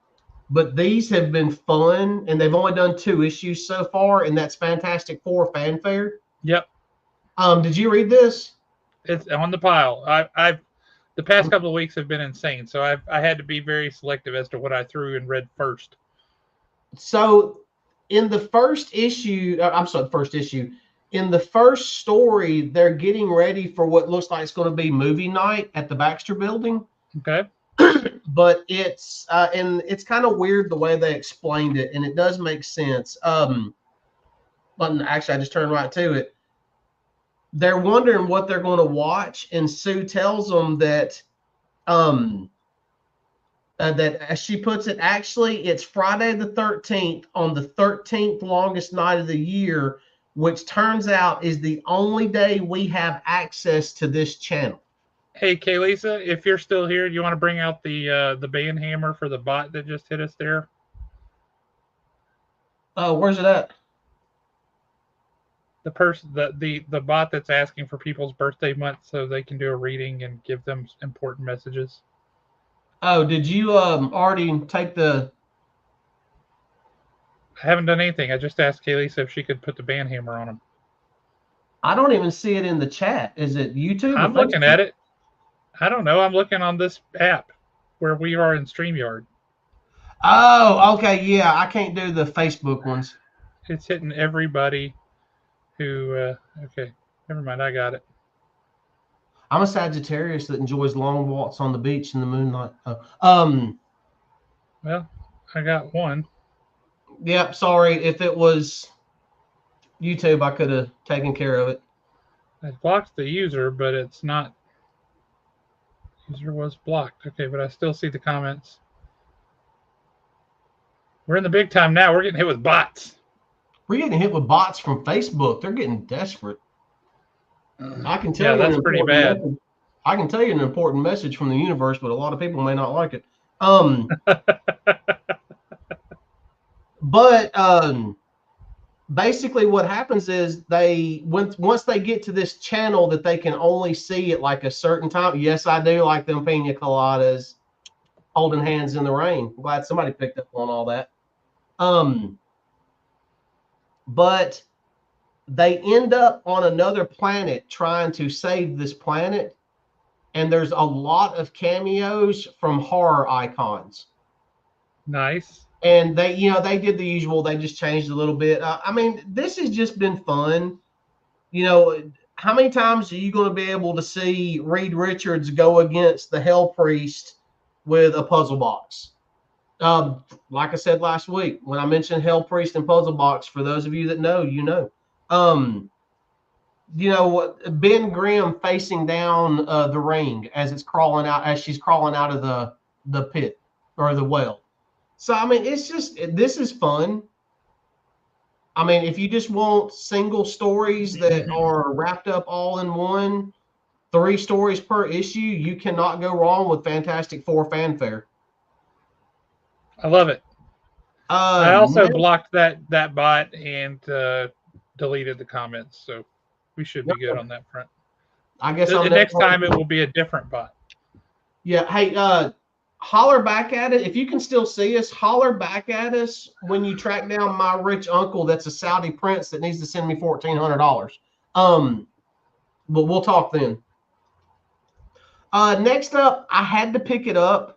But these have been fun, and they've only done 2 issues so far, and that's Fantastic Four fanfare. Yep, Did you read this? it's on the pile. I've the past couple of weeks have been insane, so I had to be very selective as to what I threw and read first. So, in the first issue, I'm sorry, first issue. In the first story, they're getting ready for what looks like it's going to be movie night at the Baxter Building. Okay. But and it's kind of weird the way they explained it, and it does make sense. But actually, I just turned right to it. They're wondering what they're going to watch, and Sue tells them that um that, as she puts it, actually it's Friday the 13th on the 13th longest night of the year, which turns out is the only day we have access to this channel. Hey, Kaylisa, if you're still here, do you want to bring out the band hammer for the bot that just hit us there? Oh, where's it at? The person, the bot that's asking for people's birthday month so they can do a reading and give them important messages. Oh, did you already take the? I haven't done anything. I just asked Kaylisa if she could put the band hammer on them. I don't even see it in the chat. Is it YouTube or I'm looking Facebook? at it. I don't know. I'm looking on this app where we are in StreamYard. Oh, okay, yeah. I can't do the Facebook ones. It's hitting everybody who. Okay, never mind. I got it. I'm a Sagittarius that enjoys long walks on the beach in the moonlight. Well, I got one. Yep. Sorry, if it was YouTube, I could have taken care of it. It blocked the user, but it's not. User was blocked. Okay, but I still see the comments. We're in the big time now. We're getting hit with bots. We're getting hit with bots from Facebook. They're getting desperate. I can tell you that's pretty bad. Message. I can tell you an important message from the universe, but a lot of people may not like it. But basically what happens is once they get to this channel that they can only see at like a certain time. Yes, I do like them pina coladas, holding hands in the rain. I'm glad somebody picked up on all that. But they end up on another planet trying to save this planet, and there's a lot of cameos from horror icons. Nice. And they did the usual. They just changed a little bit. I mean, this has just been fun. How many times are you going to be able to see Reed Richards go against the Hell Priest with a puzzle box? Like I said last week, when I mentioned Hell Priest and puzzle box, for those of you that know, you know. you know what, Ben Grimm facing down the ring as it's crawling out, as she's crawling out of the pit or the well. So I mean, it's just, this is fun. I mean, if you just want single stories that are wrapped up all in one, 3 stories per issue, you cannot go wrong with Fantastic Four fanfare. I love it. I also Next, blocked that bot and deleted the comments, so we should be good on that front. I guess The I'm never next going time it to. will be a different bot. Yeah. Hey, holler back at it. If you can still see us, holler back at us when you track down my rich uncle that's a Saudi prince that needs to send me $1,400. But we'll talk then. Next up, I had to pick it up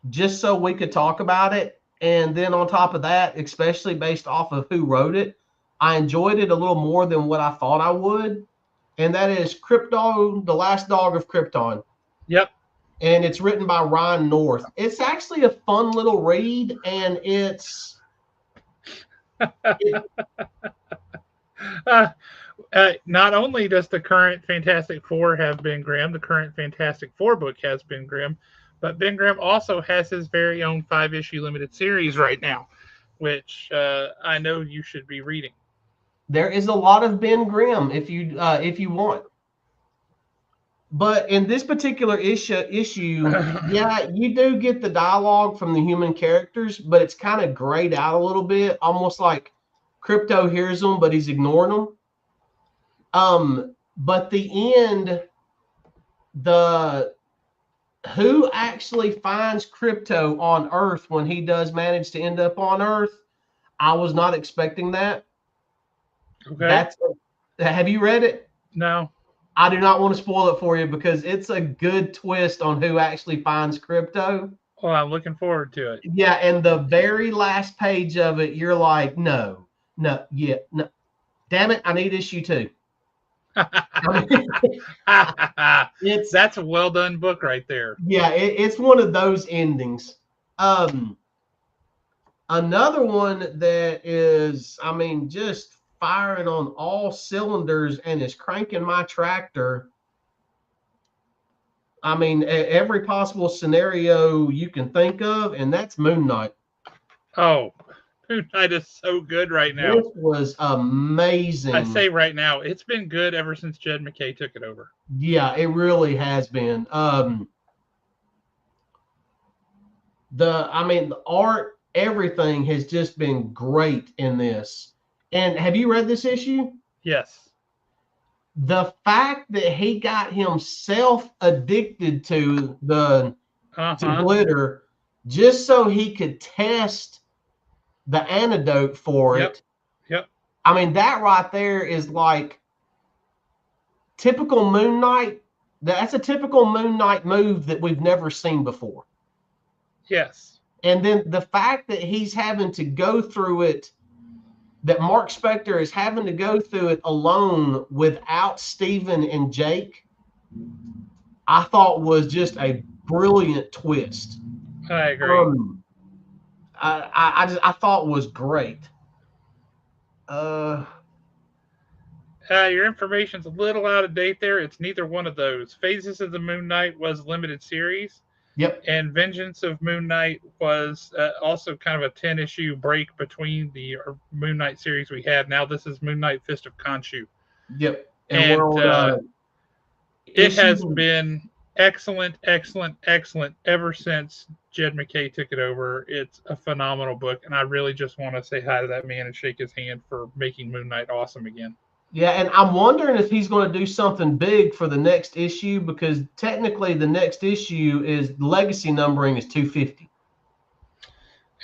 just so we could talk about it. And then on top of that, especially based off of who wrote it, I enjoyed it a little more than what I thought I would. And that is Crypto, The Last Dog of Krypton. Yep. And it's written by Ryan North. It's actually a fun little read, and it's Not only does the current Fantastic Four have Ben Grimm, the current Fantastic Four book has Ben Grimm, but Ben Grimm also has his very own 5-issue limited series right now, which I know you should be reading. There is a lot of Ben Grimm if you want. But in this particular issue, yeah, you do get the dialogue from the human characters, but it's kind of grayed out a little bit, almost like Crypto hears them, but he's ignoring them. But the end, the who actually finds Crypto on Earth when he does manage to end up on Earth, I was not expecting that. Okay. Have you read it? No. I do not want to spoil it for you because it's a good twist on who actually finds Crypto. Well, I'm looking forward to it. Yeah, and the very last page of it, you're like, no, no. Damn it, I need issue 2. That's a well done book right there. Yeah, it's one of those endings. Another one that is, I mean, just firing on all cylinders and is cranking my tractor. I mean, every possible scenario you can think of, and that's Moon Knight. Oh, Moon Knight is so good right now. This was amazing. I say right now, it's been good ever since Jed McKay took it over. Yeah, it really has been. The art, everything has just been great in this. And have you read this issue? Yes. The fact that he got himself addicted to glitter just so he could test the antidote for it. Yep. I mean, that right there is like typical Moon Knight. That's a typical Moon Knight move that we've never seen before. Yes. And then the fact that he's having to go through it, that Mark Spector is having to go through it alone without Stephen and Jake, I thought was just a brilliant twist. I agree. I thought was great. Your information's a little out of date there. It's neither one of those. Phases of the Moon Knight was limited series. Yep. And Vengeance of Moon Knight was also kind of a 10-issue break between the Moon Knight series we had. Now this is Moon Knight Fist of Khonshu. Yep. And it has been excellent ever since Jed McKay took it over. It's a phenomenal book, and I really just want to say hi to that man and shake his hand for making Moon Knight awesome again. Yeah, and I'm wondering if he's going to do something big for the next issue, because technically the next issue is legacy numbering is 250.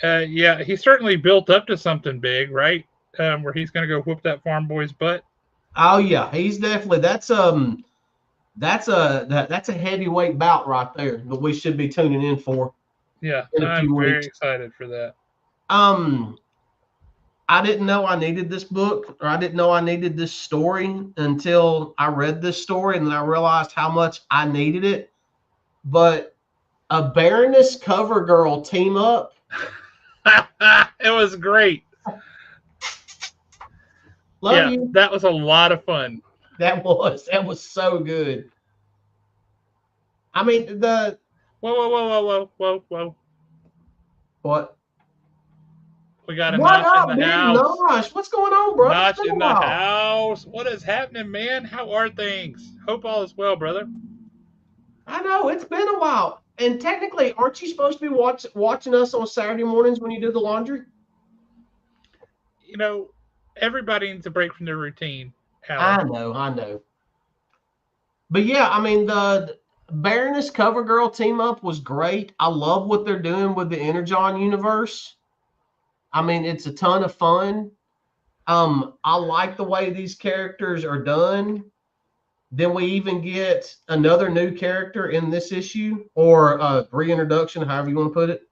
Yeah, he certainly built up to something big, right? Where he's going to go whoop that farm boy's butt. Oh yeah, he's definitely that's a heavyweight bout right there that we should be tuning in for. Yeah, I'm very excited for that. I didn't know I needed this book, or I didn't know I needed this story until I read this story, and then I realized how much I needed it. But a Baroness cover girl team up. It was great. Love you. That was a lot of fun. That was so good. I mean, the Whoa, whoa, whoa, whoa, whoa, whoa, whoa. what? We got a What Notch in up, the big house. Nosh? What's going on, brother? It's Notch been in a the while. house. What is happening, man? How are things? Hope all is well, brother. I know it's been a while. And technically, aren't you supposed to be watching us on Saturday mornings when you do the laundry? You know, everybody needs a break from their routine, Alan. I know. But yeah, I mean the Baroness CoverGirl team up was great. I love what they're doing with the Energon universe. I mean, it's a ton of fun. I like the way these characters are done. Then we even get another new character in this issue, or reintroduction, however you want to put it.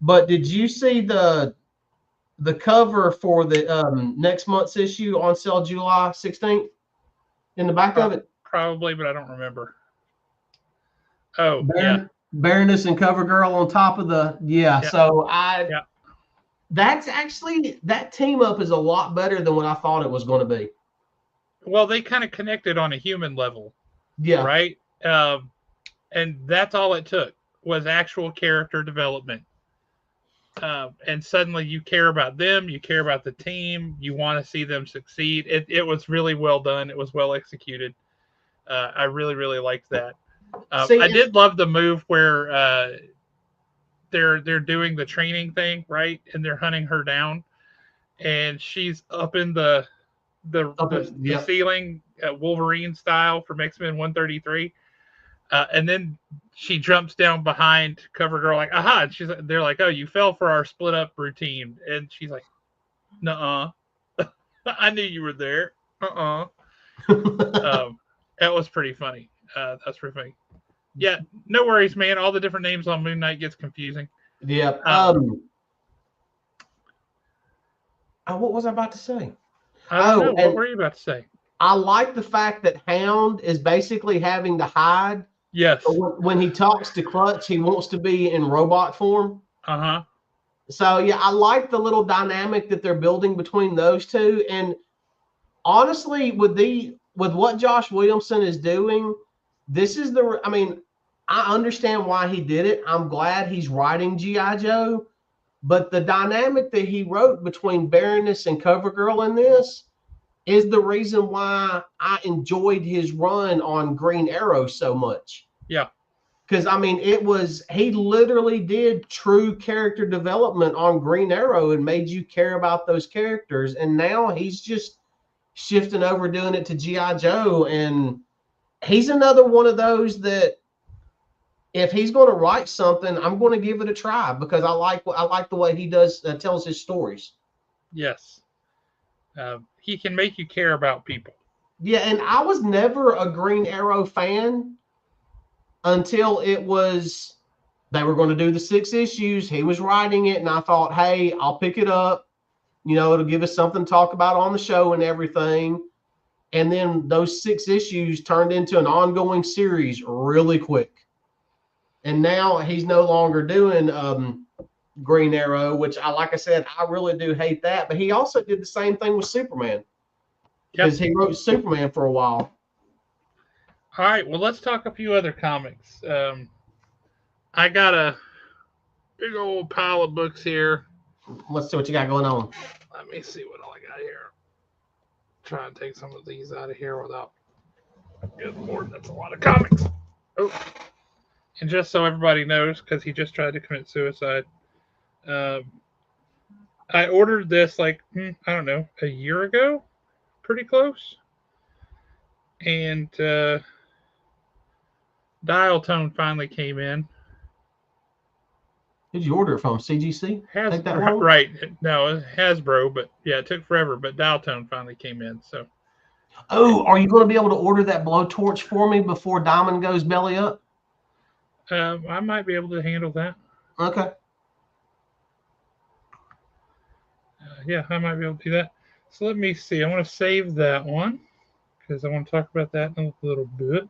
But did you see the cover for the next month's issue on sale July 16th in the back of it? Probably, but I don't remember. Oh, yeah. Baroness and CoverGirl on top of the Yeah. So Yeah. that's actually that team up is a lot better than what I thought it was going to be. Well, they kind of connected on a human level, Yeah. right? And that's all it took was actual character development. And suddenly you care about them, you care about the team, you want to see them succeed. It was really well done. It was well executed. I really, really liked that. See, I did love the move where they're doing the training thing, right? And they're hunting her down, and she's up in the yep. ceiling, Wolverine style from X-Men 133, and then she jumps down behind CoverGirl like, aha! And they're like, oh, you fell for our split up routine, and she's like, nuh-uh, I knew you were there. That was pretty funny. That's pretty funny. Yeah, no worries, man. All the different names on Moon Knight gets confusing. Yep. What was I about to say? I don't Oh, know. What and were you about to say? I like the fact that Hound is basically having to hide. Yes. When he talks to Clutch, he wants to be in robot form. Uh-huh. So yeah, I like the little dynamic that they're building between those two. And honestly, with what Josh Williamson is doing, this is the. I mean, I understand why he did it. I'm glad he's writing GI Joe, but the dynamic that he wrote between Baroness and CoverGirl in this is the reason why I enjoyed his run on Green Arrow so much. Yeah. Because I mean, he literally did true character development on Green Arrow and made you care about those characters. And now he's just shifting over doing it to G.I. Joe. And he's another one of those that if he's going to write something, I'm going to give it a try because I like the way he does tells his stories. Yes. He can make you care about people. Yeah, and I was never a Green Arrow fan until it was they were going to do the 6 issues. He was writing it, and I thought, hey, I'll pick it up. You know, it'll give us something to talk about on the show and everything. And then those 6 issues turned into an ongoing series really quick. And now he's no longer doing Green Arrow, which like I said, I really do hate that. But he also did the same thing with Superman because he wrote Superman for a while. All right, well, let's talk a few other comics. I got a big old pile of books here. Let's see what you got going on. Let me see what all I got here. Try and take some of these out of here without. Good Lord, that's a lot of comics. Oh, and just so everybody knows, because he just tried to commit suicide, I ordered this like I don't know, a year ago, pretty close, and Dial Tone finally came in. Did you order it from CGC? Take that long? Right. No, Hasbro, but yeah, it took forever. But Dial Tone finally came in. So. Oh, are you going to be able to order that blowtorch for me before Diamond goes belly up? I might be able to handle that. Okay. Yeah, I might be able to do that. So let me see. I want to save that one because I want to talk about that in a little bit.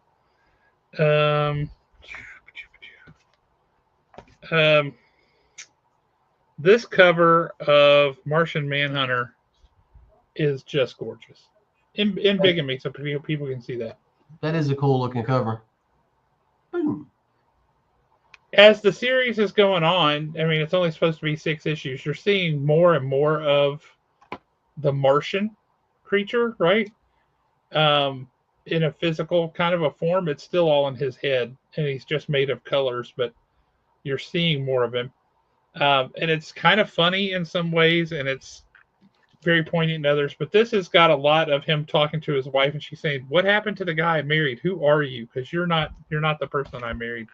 This cover of Martian Manhunter is just gorgeous. in bigamy, so people can see that. That is a cool looking cover. Boom. As the series is going on, I mean, it's only supposed to be 6 issues. You're seeing more and more of the Martian creature, right? Um, in a physical kind of a form. It's still all in his head, and he's just made of colors, but you're seeing more of him. And it's kind of funny in some ways, and it's very poignant in others. But this has got a lot of him talking to his wife, and she's saying, "What happened to the guy I married? Who are you? Because you're not the person I married."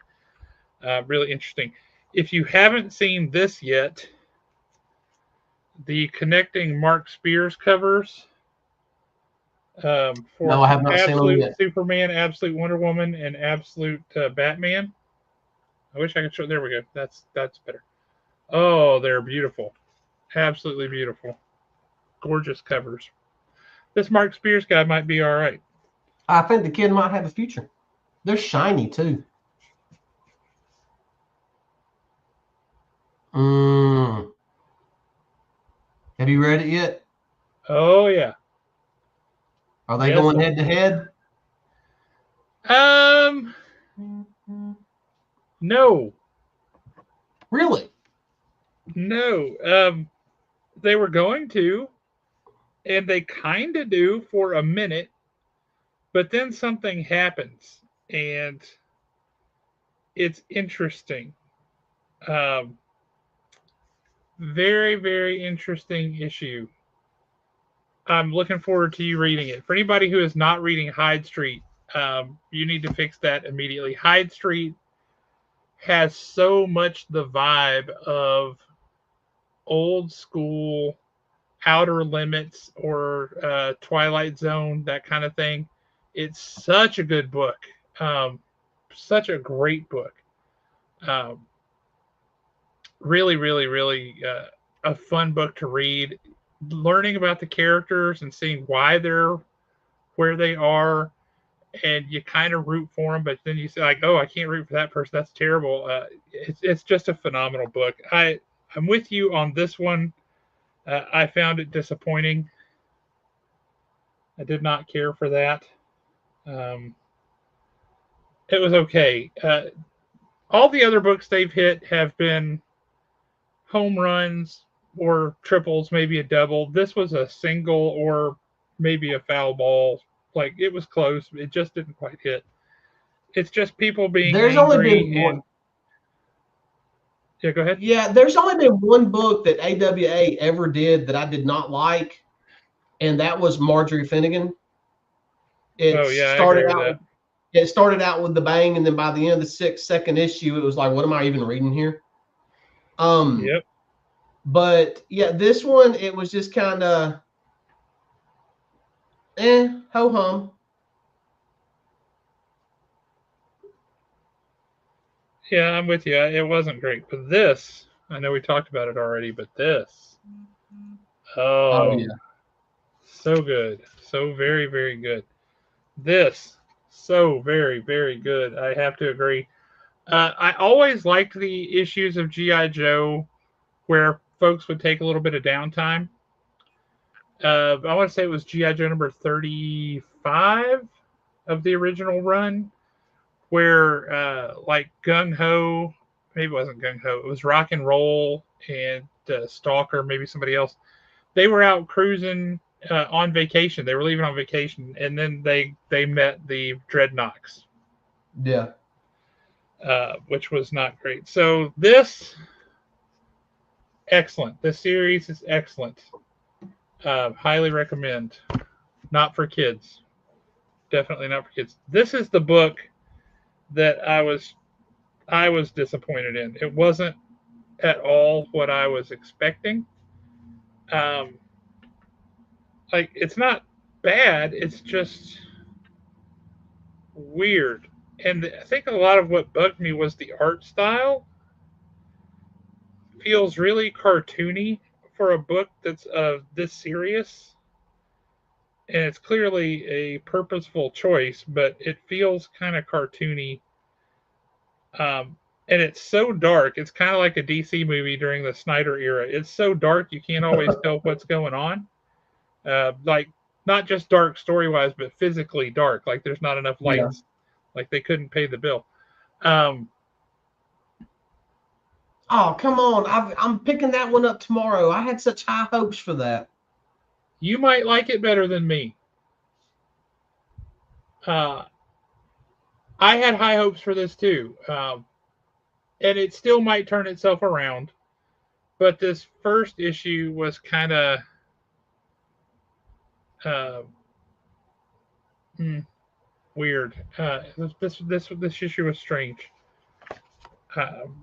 Really interesting. If you haven't seen this yet, the connecting Mark Spears covers No, for I have not seen them Absolute yet. Superman, Absolute Wonder Woman, and Absolute Batman. I wish I could show. There we go. That's better. Oh, they're beautiful. Absolutely beautiful. Gorgeous covers. This Mark Spears guy might be all right. I think the kid might have a future. They're shiny too. Mm. Have you read it yet? Oh yeah. Are they Yes. going head to head? Um. No. Really? No. They were going to, and they kind of do for a minute, but then something happens, and it's interesting. Um. Very, very interesting issue. I'm looking forward to you reading it. For anybody who is not reading Hyde Street, you need to fix that immediately. Hyde Street has so much the vibe of old school Outer Limits or Twilight Zone, that kind of thing. It's such a good book. Um, Such a great book. Um, Really, really, really a fun book to read. Learning about the characters and seeing why they're where they are, and you kind of root for them, but then you say like, "Oh, I can't root for that person. That's terrible." It's just a phenomenal book. I'm with you on this one. I found it disappointing. I did not care for that. Um, it was okay. All the other books they've hit have been home runs or triples, maybe a double. This was a single or maybe a foul ball. Like it was close. It just didn't quite hit. It's just people being There's only been angry one. and yeah, go ahead. Yeah, there's only been one book that AWA ever did that I did not like, and that was Marjorie Finnegan. It Oh yeah, I agree started with out that. with it started out with the bang, and then by the end of the second issue, it was like, what am I even reading here? Um, Yep. but yeah, this one it was just kind of ho hum. Yeah, I'm with you. It wasn't great, but this, I know we talked about it already, but this, Oh oh, yeah, so good, so very, very good. This, so very, very good. I have to agree. I always liked the issues of GI Joe where folks would take a little bit of downtime. I want to say it was GI Joe number 35 of the original run, where like Gung Ho, maybe it wasn't Gung Ho, it was Rock and Roll and Stalker, maybe somebody else. They were out cruising on vacation. They were leaving on vacation, and then they met the Dreadnoks, yeah. which was not great. So this excellent. This series is excellent. Highly recommend. Not for kids. Definitely not for kids. This is the book that I was disappointed in. It wasn't at all what I was expecting. Um, like it's not bad. It's just weird. And I think a lot of what bugged me was the art style. Feels really cartoony for a book that's this serious. And it's clearly a purposeful choice, but it feels kind of cartoony. And it's so dark. It's kind of like a DC movie during the Snyder era. It's so dark you can't always tell what's going on. Like not just dark story wise, but physically dark. Like there's not enough Yeah. lights. Like they couldn't pay the bill. Um, Oh, come on. I'm picking that one up tomorrow. I had such high hopes for that. you might like it better than me. Uh, I had high hopes for this too, and it still might turn itself around. But this first issue was kind of uh, weird. This issue was strange.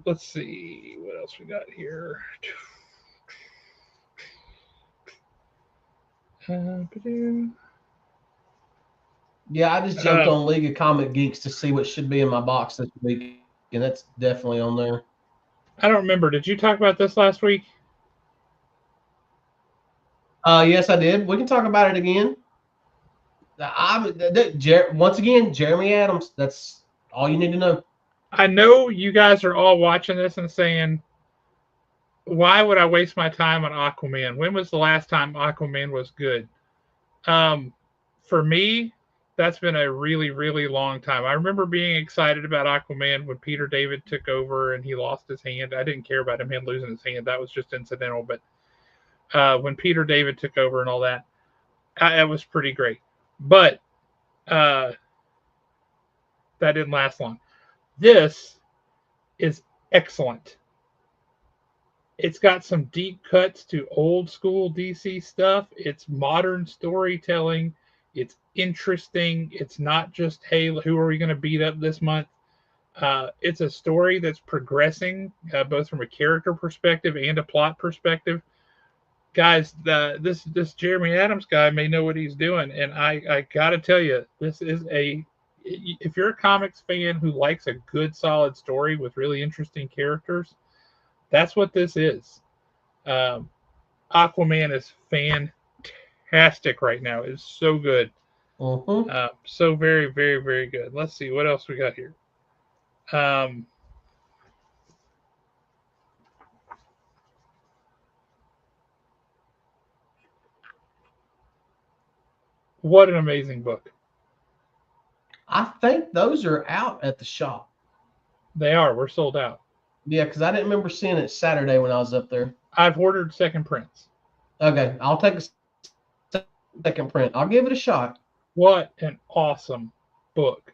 Let's see what else we got here. Yeah, I just jumped on League of Comic Geeks to see what should be in my box this week, and that's definitely on there. I don't remember. Did you talk about this last week? Yes, I did. We can talk about it again. Once again, Jeremy Adams. That's all you need to know. I know you guys are all watching this and saying, why would I waste my time on Aquaman? When was the last time Aquaman was good? Um, for me, that's been a really, really long time. I remember being excited about Aquaman when Peter David took over and he lost his hand. I didn't care about him losing his hand. That was just incidental. But when Peter David took over and all that, it was pretty great. But uh, that didn't last long. This is excellent. It's got some deep cuts to old school DC stuff. It's modern storytelling. It's interesting. It's not just, hey, who are we going to beat up this month? It's a story that's progressing, both from a character perspective and a plot perspective. Guys, this Jeremy Adams guy may know what he's doing, and I gotta tell you, this is a if you're a comics fan who likes a good solid story with really interesting characters, that's what this is. Um, Aquaman is fantastic right now. It's so good. So very, very, very good. Let's see what else we got here. Um, what an amazing book. I think those are out at the shop. They are. We're sold out. Yeah, because I didn't remember seeing it Saturday when I was up there. I've ordered second prints. Okay, I'll take a second print. I'll give it a shot. What an awesome book.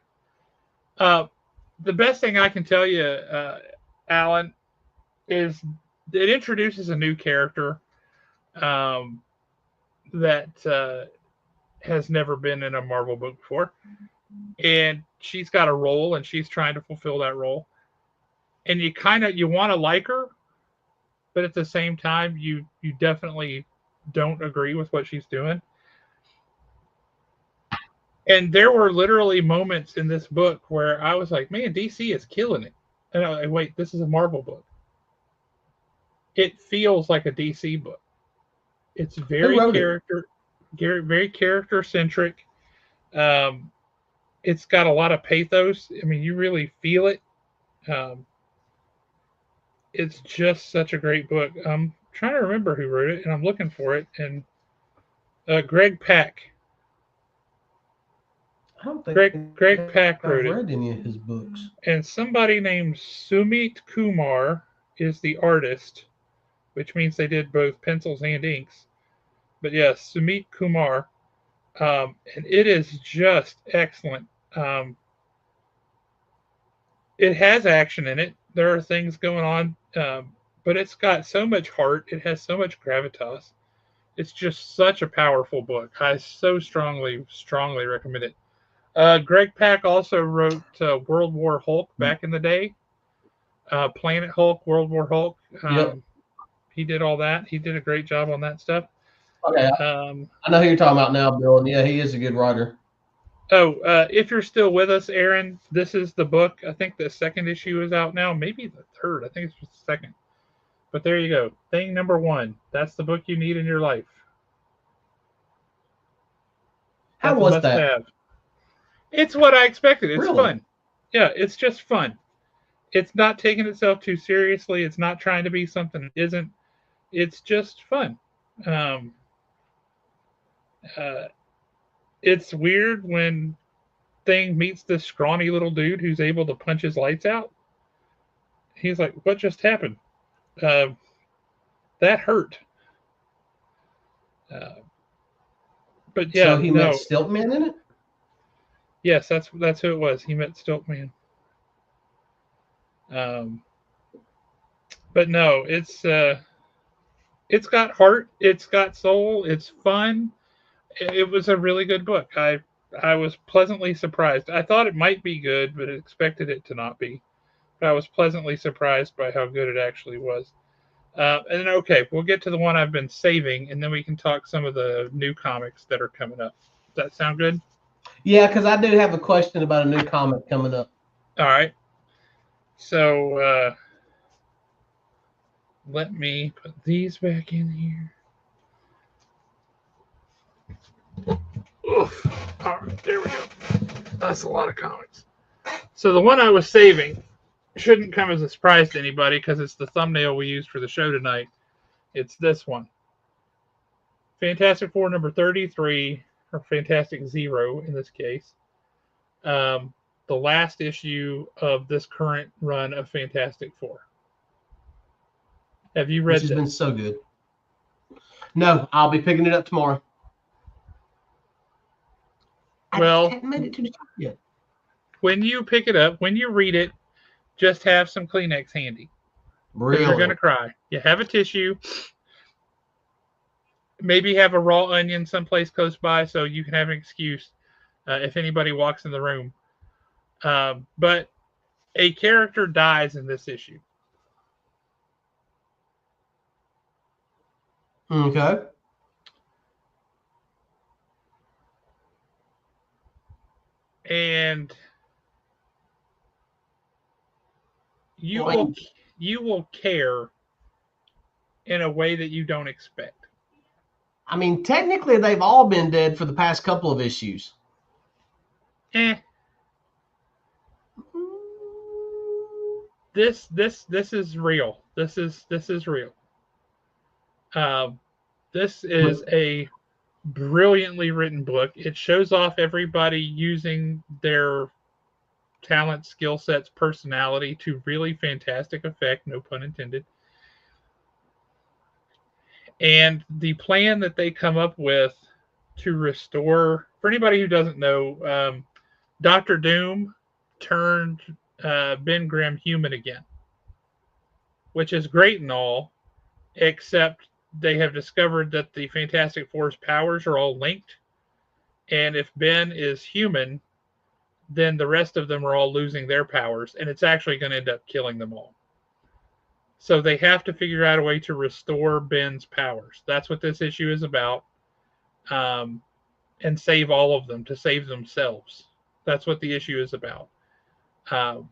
The best thing I can tell you, Alan, is it introduces a new character um, that has never been in a Marvel book before. And she's got a role and she's trying to fulfill that role. And you want to like her, but at the same time you definitely don't agree with what she's doing. And there were literally moments in this book where I was like, man, DC is killing it. And I was like, wait, this is a Marvel book. It feels like a DC book. It's Who wrote it? very character centric. Um, it's got a lot of pathos. I mean, you really feel it. Um, it's just such a great book. I'm trying to remember who wrote it, and I'm looking for it. And Greg Pak. I don't think Greg Pak I've wrote it, read any of his books. and somebody named Sumit Kumar is the artist, which means they did both pencils and inks. But yes, Sumit Kumar, and it is just excellent. It has action in it. There are things going on, but it's got so much heart. It has so much gravitas. It's just such a powerful book. I so strongly recommend it. Greg Pak also wrote World War Hulk back in the day. Planet Hulk, World War Hulk. Yep. He did all that. He did a great job on that stuff. Okay, I know who you're talking about now, Bill. And yeah, he is a good writer. If you're still with us, Aaron, this is the book. I think the second issue is out now. Maybe the third. I think it's just the second. But there you go. Thing number one. That's the book you need in your life. How was that? Have. It's what I expected. It's really? fun. Yeah, it's just fun. It's not taking itself too seriously. It's not trying to be something it isn't. It's just fun. Um, uh, it's weird when Thing meets this scrawny little dude who's able to punch his lights out. He's like, "What just happened? Uh, that hurt." Uh, but So yeah, he met no, Stiltman in it? yes, that's who it was. He met Stiltman. Um, but no, it's got heart, it's got soul, it's fun. It was a really good book. I was pleasantly surprised. I thought it might be good, but I expected it to not be. But I was pleasantly surprised by how good it actually was. And then, okay, we'll get to the one I've been saving, and then we can talk some of the new comics that are coming up. Does that sound good? Yeah, because I do have a question about a new comic coming up. All right. So let me put these back in here. Oof. All right, there we go. That's a lot of comics. So the one I was saving shouldn't come as a surprise to anybody because it's the thumbnail we used for the show tonight. It's this one. Fantastic Four number 33, or Fantastic Zero in this case. The last issue of this current run of Fantastic Four. Have you Which read has this? been so good. No, I'll be picking it up tomorrow. Well, I haven't made it to the top yet. When you pick it up, when you read it, just have some Kleenex handy. Because you're going to Really? cry. You have a tissue. Maybe have a raw onion someplace close by so you can have an excuse if anybody walks in the room. But a character dies in this issue. Okay. And you Like, will care in a way that you don't expect. I mean, technically, they've all been dead for the past couple of issues. Eh. This is real. This is real. Um, this is a brilliantly written book. It shows off everybody using their talent, skill sets, personality to really fantastic effect, no pun intended. And the plan that they come up with to restore, for anybody who doesn't know, Doctor Doom turned Ben Grimm human again, which is great and all, except they have discovered that the Fantastic Four's powers are all linked. And if Ben is human, then the rest of them are all losing their powers, and it's actually going to end up killing them all. So they have to figure out a way to restore Ben's powers. That's what this issue is about. And save all of them, to save themselves. That's what the issue is about. Um,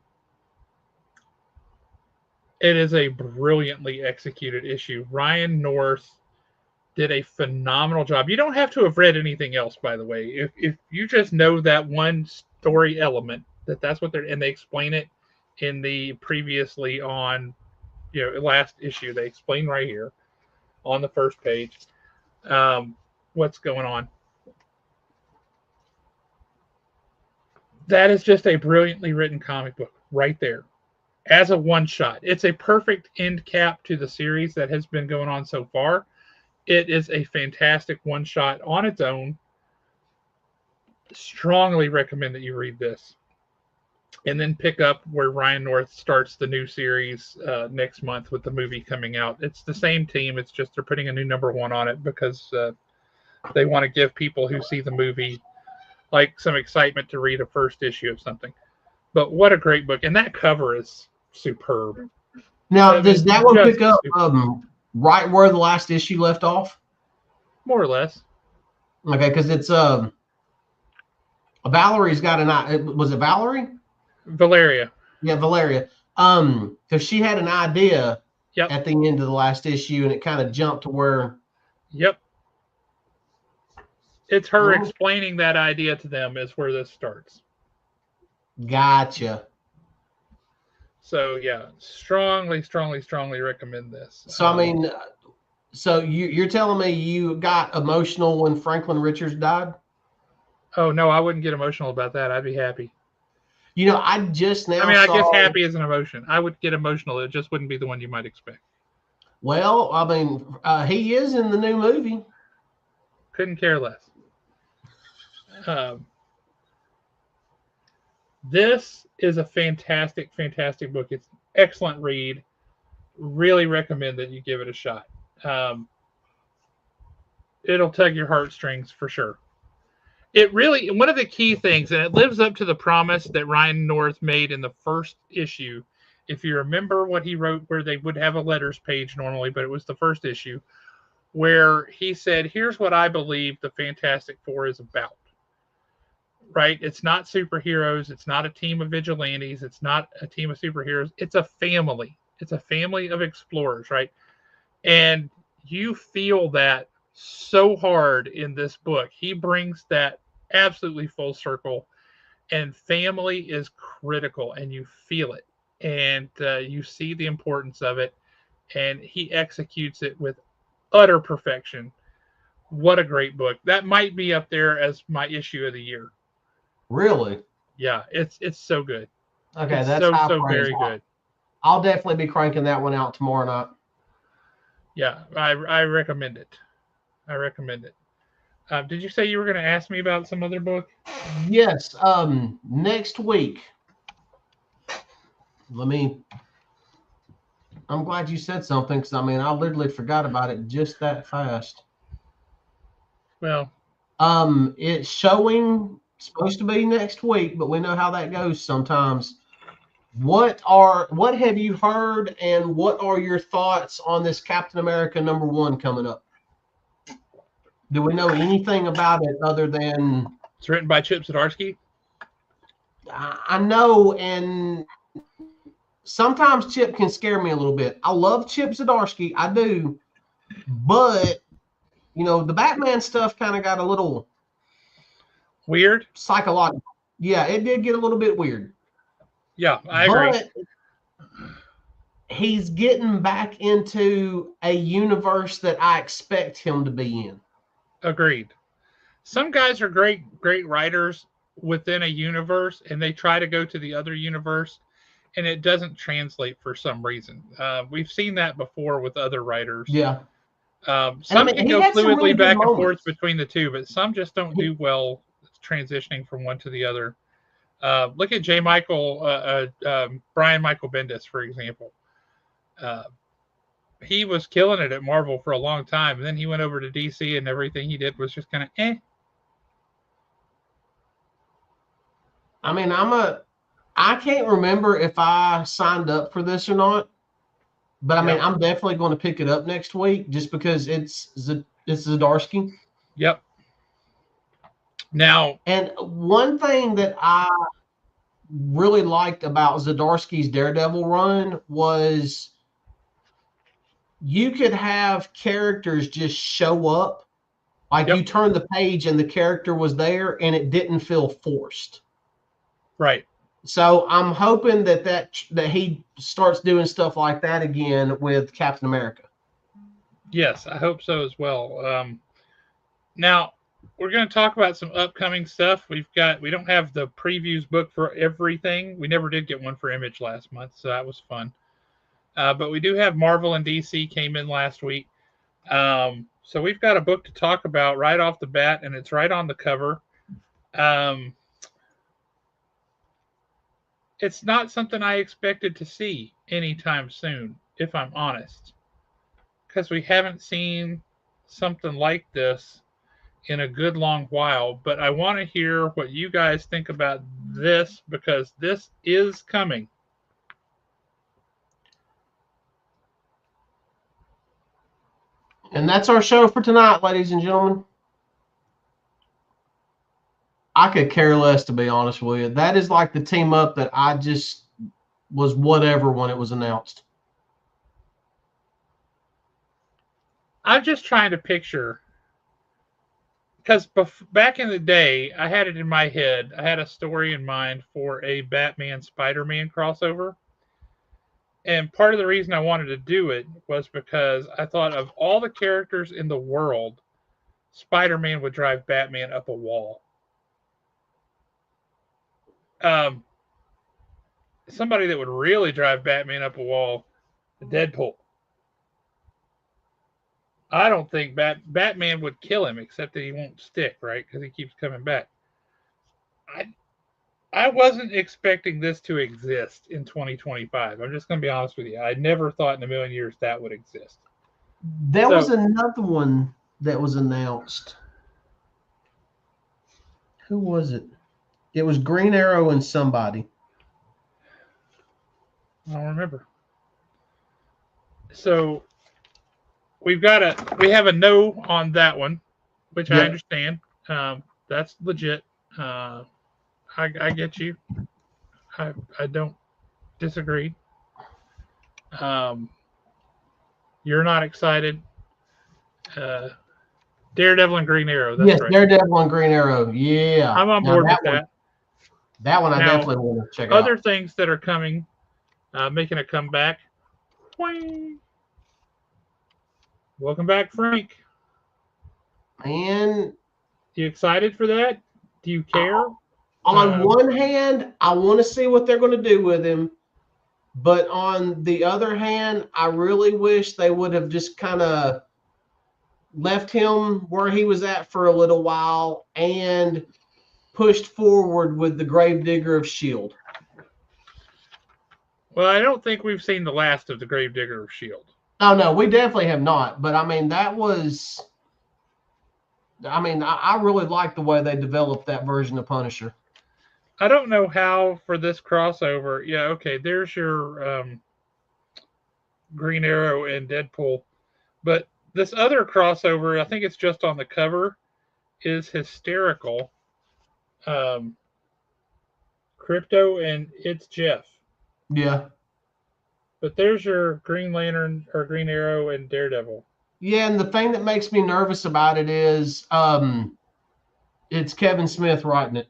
it is a brilliantly executed issue. Ryan North did a phenomenal job. You don't have to have read anything else, by the way. If you just know that one story element, that's what they're, and they explain it in the previously on, last issue. They explain right here on the first page what's going on. That is just a brilliantly written comic book right there as a one shot. It's a perfect end cap to the series that has been going on so far. It is a fantastic one shot on its own. Strongly recommend that you read this. And then pick up where Ryan North starts the new series next month with the movie coming out. It's the same team. It's just they're putting a new number one on it because they want to give people who see the movie like some excitement to read a first issue of something. But what a great book. And that cover is superb. Now, does that one pick up right where the last issue left off? More or less. Okay, because it's Valerie's got an, was it Valerie? Valeria. Yeah, Valeria. Because she had an idea at the end of the last issue, and it kind of jumped to where. Yep. It's her explaining that idea to them is where this starts. Gotcha. So yeah, strongly recommend this. So I mean, so you're telling me you got emotional when Franklin Richards died? Oh no, I wouldn't get emotional about that. I'd be happy. I just I now mean, I guess saw. happy is an emotion. I would get emotional. It just wouldn't be the one you might expect. Well, I mean, he is in the new movie. Couldn't care less. Um, this is a fantastic, fantastic book. It's an excellent read. Really recommend that you give it a shot. Um, it'll tug your heartstrings for sure. It really, one of the key things, and it lives up to the promise that Ryan North made in the first issue. If you remember what he wrote, where they would have a letters page normally, but it was the first issue, where he said, here's what I believe the Fantastic Four is about. Right? It's not superheroes. It's not a team of vigilantes. It's not a team of superheroes. It's a family. It's a family of explorers, right? And you feel that so hard in this book. He brings that absolutely full circle, and family is critical, and you feel it, and you see the importance of it, and he executes it with utter perfection. What a great book! That might be up there as my issue of the year. Really? Yeah, it's so good. Okay, It's that's so high so praise. very good. I'll definitely be cranking that one out tomorrow night. Yeah, I recommend it. I recommend it. Did you say you were going to ask me about some other book? Yes. Next week. Let me. I'm glad you said something because I mean I literally forgot about it just that fast. Well, It's showing supposed to be next week, but we know how that goes sometimes. What have you heard and what are your thoughts on this Captain America #1 coming up? Do we know anything about it other than it's written by Chip Zdarsky. I know, and sometimes Chip can scare me a little bit. I love Chip Zdarsky, I do, but the Batman stuff kind of got a little Weird. psychological. Yeah, it did get a little bit weird, Yeah, I agree. but he's getting back into a universe that I expect him to be in. Agreed. Some guys are great writers within a universe, and they try to go to the other universe, and it doesn't translate for some reason. We've seen that before with other writers. Yeah, and I Some mean can he go had some really fluidly good back and forth moments. between the two, but some just don't He, do well transitioning from one to the other. Look at J. Michael, Brian Michael Bendis, for example. Uh, he was killing it at Marvel for a long time, and then he went over to DC, and everything he did was just kind of eh. I mean, I can't remember if I signed up for this or not, but I mean, Yep, I'm definitely going to pick it up next week just because it's Zdarsky. yep. Now, And one thing that I really liked about Zdarsky's Daredevil run was you could have characters just show up, like yep, you turn the page and the character was there and it didn't feel forced. right. So I'm hoping that he starts doing stuff like that again with Captain America. Yes, I hope so as well. Now, we're going to talk about some upcoming stuff. We don't have the previews book for everything. We never did get one for Image last month, so that was fun. But we do have Marvel and DC came in last week. So we've got a book to talk about right off the bat, and it's right on the cover. Um, it's not something I expected to see anytime soon, if I'm honest, because we haven't seen something like this in a good long while. But I want to hear what you guys think about this because this is coming. And that's our show for tonight, ladies and gentlemen. I could care less, to be honest with you. That is like the team up that I just was whatever when it was announced. I'm just trying to picture because back in the day, I had it in my head. I had a story in mind for a Batman Spider-Man crossover. And part of the reason I wanted to do it was because I thought of all the characters in the world, Spider-Man would drive Batman up a wall. Um, somebody that would really drive Batman up a wall, Deadpool. I don't think Batman would kill him, except that he won't stick, right? Because he keeps coming back. I I wasn't expecting this to exist in 2025. I'm just going to be honest with you. I never thought in a million years that would exist. There was So, another one that was announced. Who was it? It was Green Arrow and somebody. I don't remember. So we have a no on that one, which I Yep. understand. That's legit. I get you. I don't disagree. Um, you're not excited. Uh, Daredevil and Green Arrow. That's Yes, right. Daredevil and Green Arrow. Yeah. I'm on Now board with that. that one I Now, definitely want to check other out. things that are coming, making a comeback. Boing. Welcome back, Frank. And You excited for that? Do you care? on Um, one hand, I want to see what they're going to do with him. But on the other hand, I really wish they would have just kind of left him where he was at for a little while and pushed forward with the Gravedigger of S.H.I.E.L.D. well, I don't think we've seen the last of the Gravedigger of S.H.I.E.L.D. Oh, no, we definitely have not. But I mean, that was, I mean, I really like the way they developed that version of Punisher. I don't know how for this crossover. Yeah, okay, there's your Green Arrow and Deadpool. But this other crossover, I think it's just on the cover, is hysterical. Um, Crypto and It's Jeff. Yeah. But there's your Green Lantern or Green Arrow and Daredevil. Yeah, and the thing that makes me nervous about it is it's Kevin Smith writing it.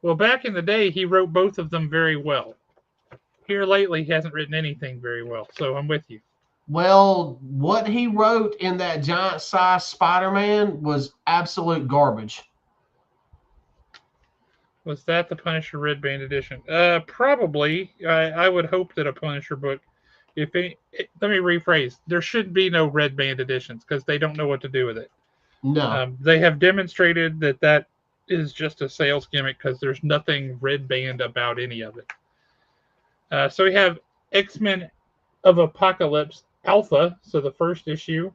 Well, back in the day, he wrote both of them very well. Here lately, he hasn't written anything very well, so I'm with you. Well, what he wrote in that giant size Spider-Man was absolute garbage. Was that the Punisher Red Band edition? Probably. I would hope that a Punisher book. If any, let me rephrase. There should be no Red Band editions because they don't know what to do with it. No. They have demonstrated that is just a sales gimmick because there's nothing Red Band about any of it. So we have X-Men of Apocalypse Alpha, so the first issue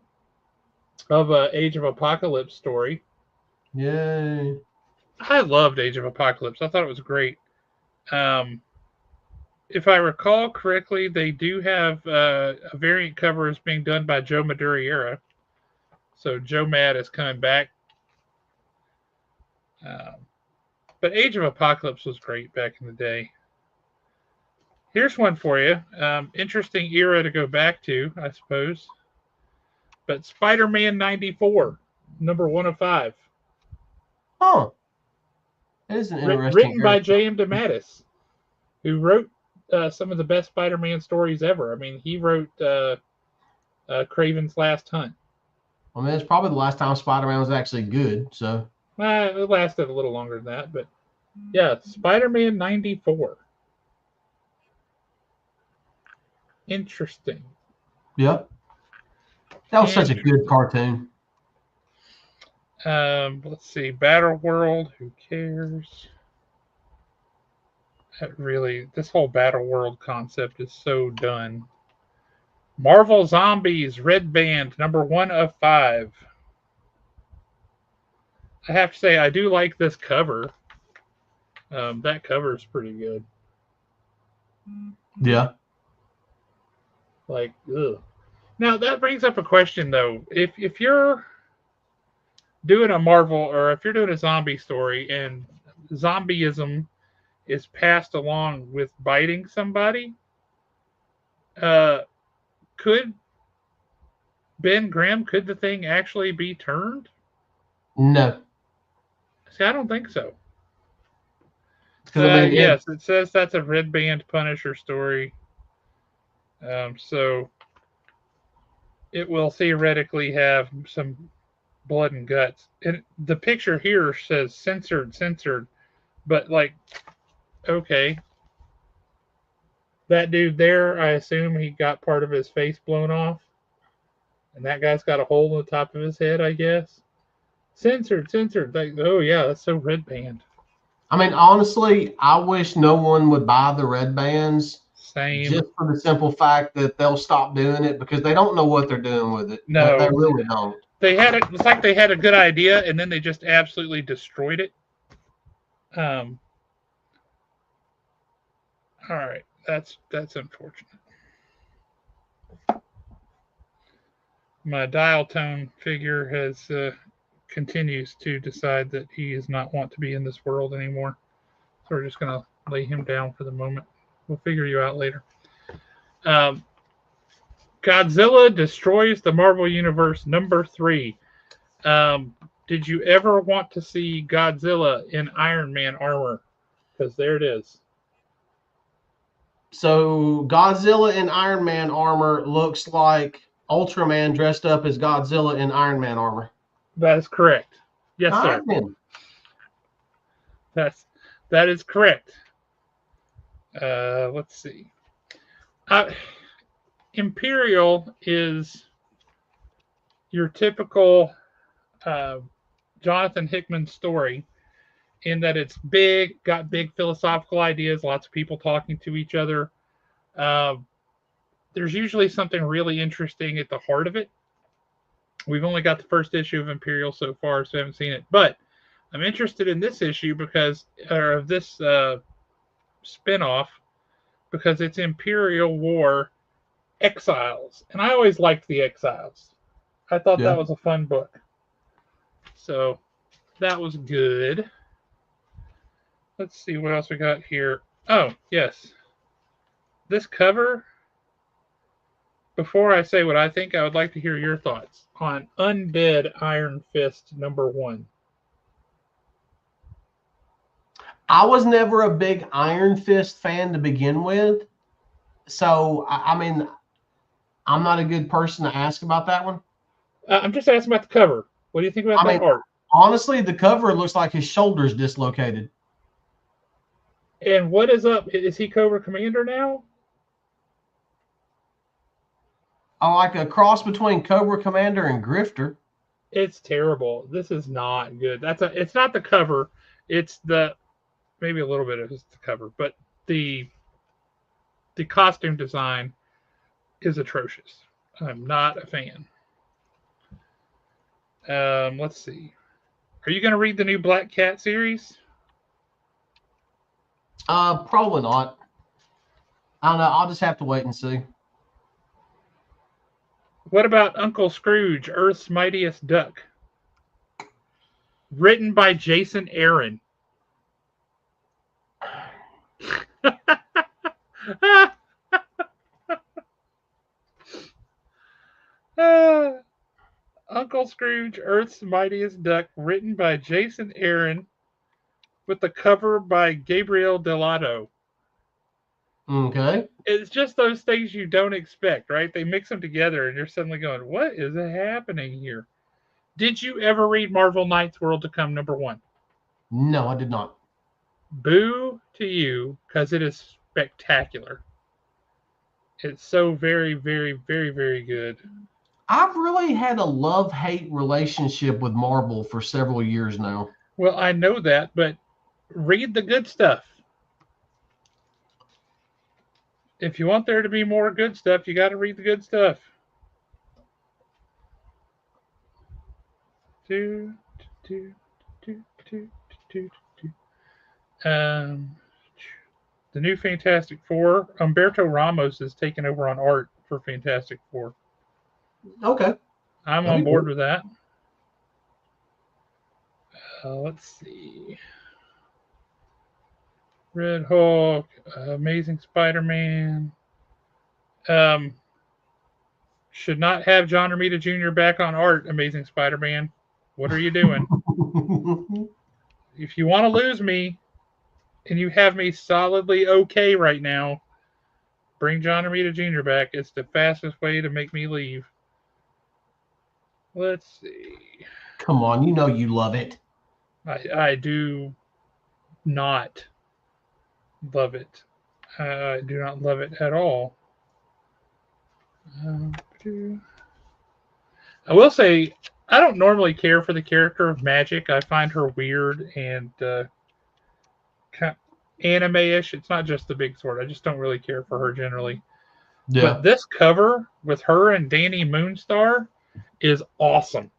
of Age of Apocalypse story. Yay. I loved Age of Apocalypse. I thought it was great. Um, if I recall correctly, they do have a variant cover is being done by Joe Madureira. So Joe Mad is coming back. Um, but Age of Apocalypse was great back in the day. Here's one for you. Interesting era to go back to, I suppose. But Spider-Man 94, number 1 of 5. Huh. That is an interesting Written era. by J.M. DeMatteis, who wrote some of the best Spider-Man stories ever. I mean, he wrote Craven's Last Hunt. I mean, it's probably the last time Spider-Man was actually good. So It lasted a little longer than that, but yeah, Spider-Man 94. Interesting. Yep. That was such a good cartoon. Let's see. Battle World. Who cares? This whole Battle World concept is so done. Marvel Zombies Red Band, number 1 of 5. I have to say, I do like this cover. That cover is pretty good. Yeah. Like, ugh. Now that brings up a question though. If you're doing a Marvel or if you're doing a zombie story and zombieism is passed along with biting somebody, uh, could Ben Grimm could the thing actually be turned? No. See, I don't think so. Because I mean, Yes, it says that's a Red Band Punisher story. So it will theoretically have some blood and guts. And the picture here says censored, but like Okay. That dude there, I assume he got part of his face blown off. And that guy's got a hole in the top of his head, I guess. Censored, censored. Like, oh, yeah, that's so red band. I mean, honestly, I wish no one would buy the red bands Same. just for the simple fact that they'll stop doing it because they don't know what they're doing with it. They No. really don't. They had it. It's like they had a good idea and then they just absolutely destroyed it. Um, all right. That's unfortunate. My dial tone figure has continues to decide that he does not want to be in this world anymore. So we're just gonna lay him down for the moment. We'll figure you out later. Um, Godzilla destroys the Marvel Universe #3. Um, did you ever want to see Godzilla in Iron Man armor? Because there it is. So Godzilla in Iron Man armor looks like Ultraman dressed up as Godzilla in Iron Man armor. That is correct. Yes, All sir. right, then. That is correct. Let's see. Uh, Imperial is your typical uh, Jonathan Hickman story in that it's big, got big philosophical ideas, lots of people talking to each other. Uh, there's usually something really interesting at the heart of it. We've only got the first issue of Imperial so far, so I haven't seen it. But I'm interested in this issue because, or of this spinoff, because it's Imperial War Exiles. And I always liked the Exiles. I thought that Yeah. was a fun book. So that was good. Let's see what else we got here. Oh, yes. This cover, before I say what I think, I would like to hear your thoughts on Undead Iron Fist #1. I was never a big Iron Fist fan to begin with. So, I mean, I'm not a good person to ask about that one. I'm just asking about the cover. What do you think about I that mean, art? honestly, the cover looks like his shoulder's dislocated. And what is up? Is he Cobra Commander now? I like a cross between Cobra Commander and Grifter. It's terrible. This is not good. It's not the cover. It's the maybe a little bit of the cover, but the the costume design is atrocious. I'm not a fan. Let's see. Are you going to read the new Black Cat series? Probably not. I don't know. I'll just have to wait and see. What about Uncle Scrooge, Earth's Mightiest Duck? Written by Jason Aaron. Uncle Scrooge, Earth's Mightiest Duck, written by Jason Aaron, with the cover by Gabriel Delato. Okay. It's just those things you don't expect, right? They mix them together and you're suddenly going, what is happening here? Did you ever read Marvel Knights World to Come #1? No, I did not. Boo to you, because it is spectacular. It's so very, very, very, very good. I've really had a love-hate relationship with Marvel for several years now. Well, I know that, but read the good stuff. If you want there to be more good stuff, you got to read the good stuff. Do, do, do, do, do, do. The new Fantastic Four, Humberto Ramos is taking over on art for Fantastic Four. Okay. I'm That'd on be board cool. with that. Let's see. Red Hulk, Amazing Spider-Man. Um, should not have John Romita Jr. back on art, Amazing Spider-Man. What are you doing? If you want to lose me and you have me solidly okay right now, bring John Romita Jr. back. It's the fastest way to make me leave. Let's see. Come on, you know you love it. I do not. love it. I do not love it at all. Um, I will say, I don't normally care for the character of Magic. I find her weird and kind of anime-ish. It's not just the big sword. I just don't really care for her generally. But Yeah. this cover with her and Danny Moonstar is awesome.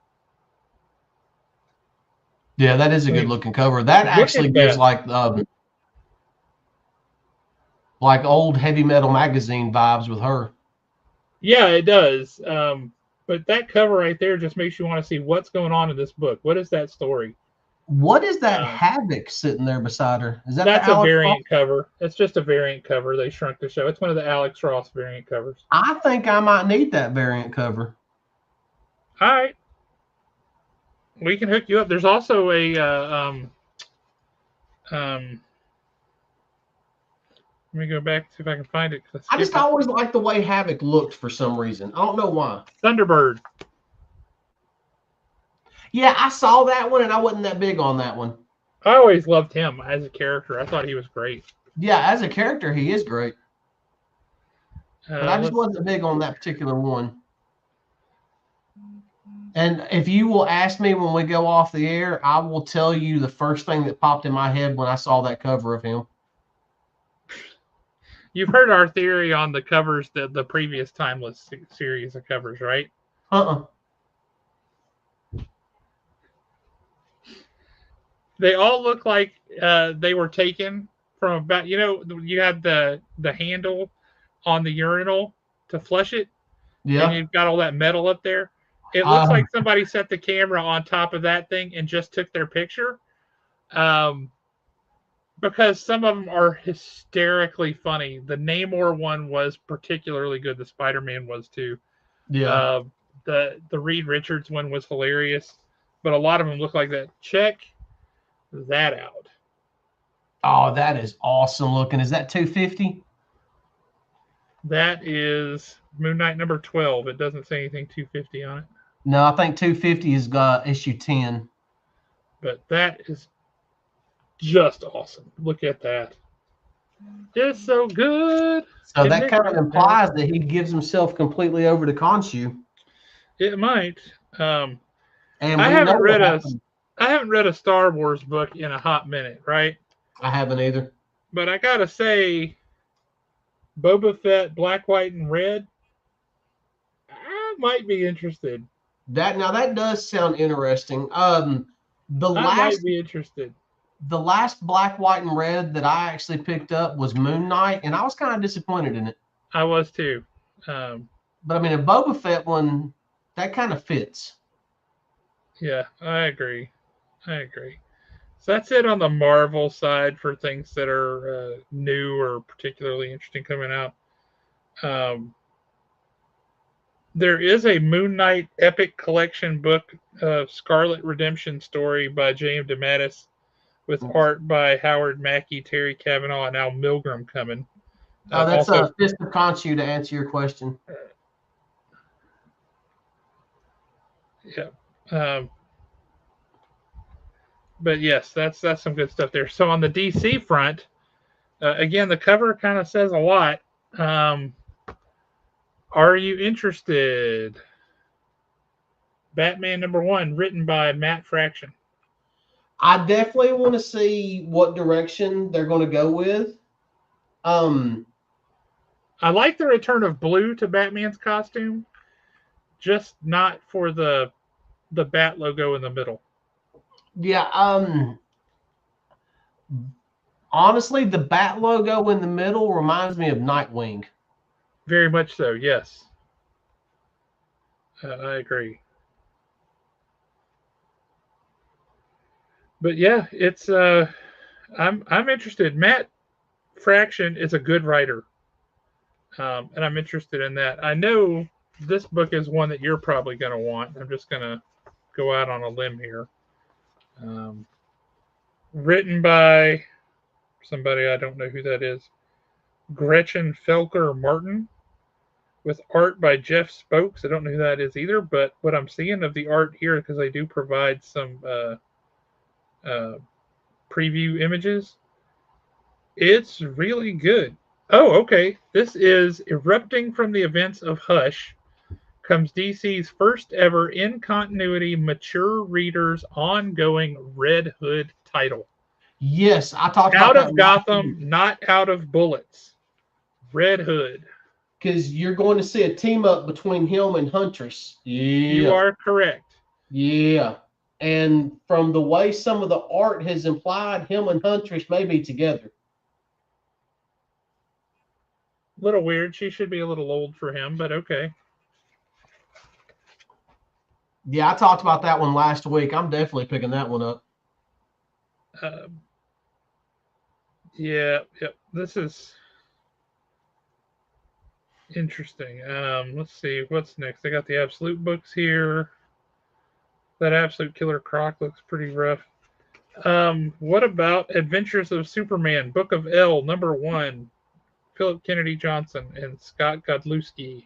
Yeah, that is a I good mean, looking cover. That look actually at gives that. like old heavy metal magazine vibes with her. Yeah, it does. But that cover right there just makes you want to see what's going on in this book. What is that story? What is that Um, havoc sitting there beside her? Is that the that's a Alex Ross? variant cover. It's just a variant cover. They shrunk the show. It's one of the Alex Ross variant covers. I think I might need that variant cover. All right, we can hook you up. There's also a um, let me go back see if I can find it because I I just skipped it. always liked the way Havoc looked for some reason. I don't know why. Thunderbird. Yeah, I saw that one and I wasn't that big on that one. I always loved him as a character. I thought he was great. Yeah, as a character, he is great. But I just Let's wasn't big on that particular one. And if you will ask me when we go off the air, I will tell you the first thing that popped in my head when I saw that cover of him. You've heard our theory on the covers, the previous Timeless series of covers, right? Uh-uh. They all look like they were taken from about. You had the handle on the urinal to flush it, and Yeah. you've got all that metal up there. It looks Uh, like somebody set the camera on top of that thing and just took their picture. Um, because some of them are hysterically funny. The Namor one was particularly good. The Spider-Man was too. yeah. Uh, the Reed Richards one was hilarious, but a lot of them look like that. Check that out. Oh, that is awesome looking. Is that 250? That is Moon Knight number 12. It doesn't say anything 250 on it, No, I think 250 is issue 10. but that is just awesome. Look at that. It's so good. So Isn't that it? kind of implies that he gives himself completely over to Khonshu. It might. Um, And I we know haven't what read a happened. I haven't read a Star Wars book in a hot minute, right? I haven't either. But I gotta say, Boba Fett, Black, White, and Red, I might be interested. That does sound interesting. The I might last be interested. the last Black, White, and Red that I actually picked up was Moon Knight, and I was kind of disappointed in it. I was too. Um, But I mean, a Boba Fett one that kind of fits. yeah, I agree. I agree. So that's it on the Marvel side for things that are new or particularly interesting coming out. Um, there is a Moon Knight Epic Collection book of Scarlet Redemption story by James DeMatteis with art by Howard Mackey, Terry Cavanaugh, and Al Milgrom coming. That's Also, a Fist of Khonshu to answer your question. yeah. Um, but yes, that's some good stuff there. So on the DC front, again, the cover kind of says a lot. Um, are you interested? Batman #1, written by Matt Fraction. I definitely want to see what direction they're going to go with. Um, I like the return of blue to Batman's costume, just not for the bat logo in the middle. yeah. Honestly, the bat logo in the middle reminds me of Nightwing. Very much so. Yes, I agree. But yeah, it's I'm interested. Matt Fraction is a good writer, and I'm interested in that. I know this book is one that you're probably going to want. I'm just going to go out on a limb here. Um, Written by somebody I don't know who that is, Gretchen Felker Martin, with art by Jeff Spokes. I don't know who that is either, but what I'm seeing of the art here, because they do provide some uh, preview images, It's really good. Oh, okay. This is erupting from the events of Hush. Comes DC's first ever in continuity mature readers ongoing Red Hood title. Yes, I talked about Out that of last week. Gotham, not out of bullets. Red Hood. Because you're going to see a team up between him and Huntress. You Yeah. are correct. Yeah. And from the way some of the art has implied, him and Huntress may be together. A little weird. She should be a little old for him, but okay. Yeah, I talked about that one last week. I'm definitely picking that one up. Um, yeah, yep. This is interesting. Let's see what's next. I got the Absolute books here. That Absolute Killer Croc looks pretty rough. What about Adventures of Superman, Book of L, #1, Philip Kennedy Johnson and Scott Godlewski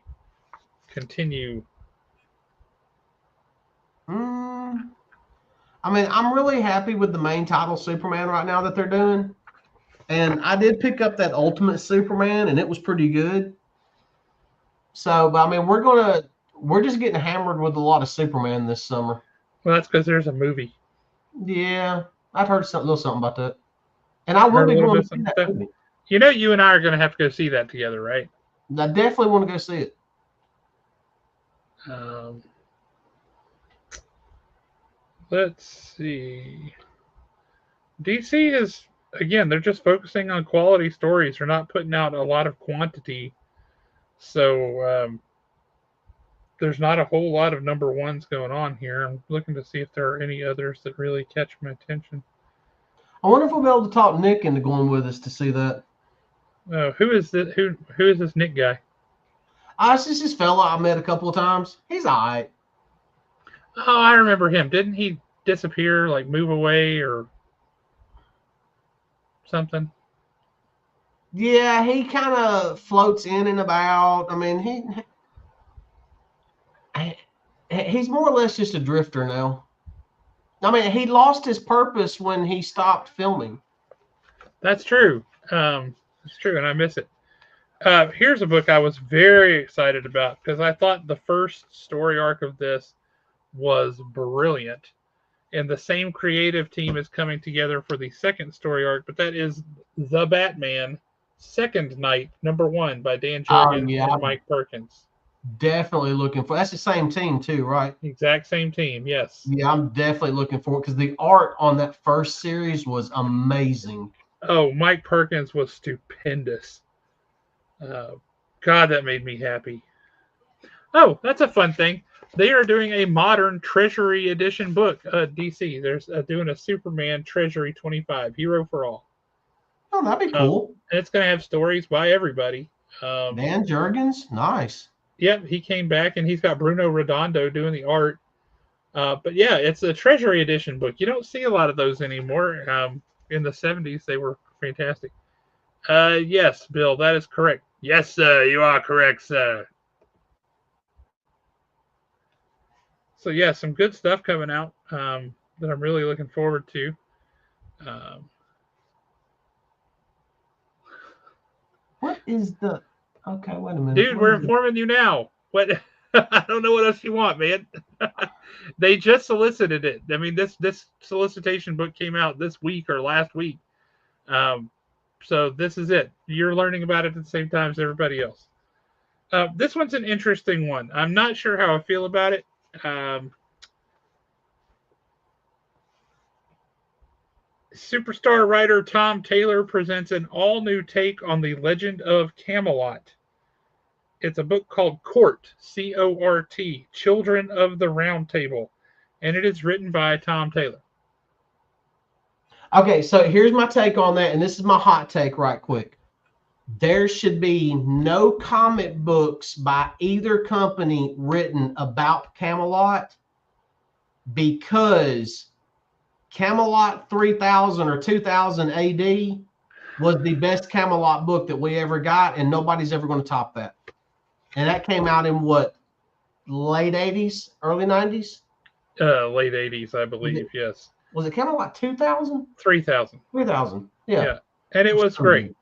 continue. I mean, I'm really happy with the main title Superman right now that they're doing. And I did pick up that Ultimate Superman, and it was pretty good. So, but I mean, we're just getting hammered with a lot of Superman this summer. Well, that's because there's a movie. Yeah, I've heard a little something about that, and I will Heard a be little going bit to see some that stuff. movie. You know, you and I are going to have to go see that together, right? I definitely want to go see it. Um, let's see. DC is, again, they're just focusing on quality stories. They're not putting out a lot of quantity. So there's not a whole lot of #1s going on here. I'm looking to see if there are any others that really catch my attention. I wonder if we'll be able to talk Nick into going with us to see that. Who is this? Who is this Nick guy? It's just this fella I met a couple of times. He's all right. Oh, I remember him. Didn't he disappear, like move away or something? Yeah, he kind of floats in and about. I mean, he's more or less just a drifter now. I mean, he lost his purpose when he stopped filming. That's true. It's true, and I miss it. Here's a book I was very excited about because I thought the first story arc of this was brilliant. And the same creative team is coming together for the second story arc, but that is The Batman Second Night, #1 by Dan Oh Jurgens yeah, and I'm Mike Perkins. definitely looking for. That's the same team too, right? Exact same team, yes. Yeah, I'm definitely looking for it because the art on that first series was amazing. Oh, Mike Perkins was stupendous. Uh, God, that made me happy. Oh, that's a fun thing. They are doing a modern Treasury Edition book. DC. There's doing a Superman Treasury 25 Hero for All. Oh, that'd be cool. And it's going to have stories by everybody. Dan Jurgens, nice. Yep, he came back and he's got Bruno Redondo doing the art. But yeah, it's a Treasury Edition book. You don't see a lot of those anymore. In the 70s, they were fantastic. Yes, Bill, that is correct. Yes, sir, you are correct, sir. So yeah, some good stuff coming out that I'm really looking forward to. Um, What is the? Okay, wait a minute. Dude, we're informing you now. What? I don't know what else you want, man. They just solicited it. I mean, this solicitation book came out this week or last week. So this is it. You're learning about it at the same time as everybody else. This one's an interesting one. I'm not sure how I feel about it. Superstar writer Tom Taylor presents an all-new take on the Legend of Camelot. It's a book called Court, C-O-R-T, Children of the Round Table, and it is written by Tom Taylor. Okay, so here's my take on that, and this is my hot take right quick. There should be no comic books by either company written about Camelot because Camelot 3000 or 2000 AD was the best Camelot book that we ever got, and nobody's ever going to top that. And that came out in what, late 80s, early 90s? Late 80s, I believe, yes. Was it Camelot 2000? 3000. 3000, yeah. and it was So great. good.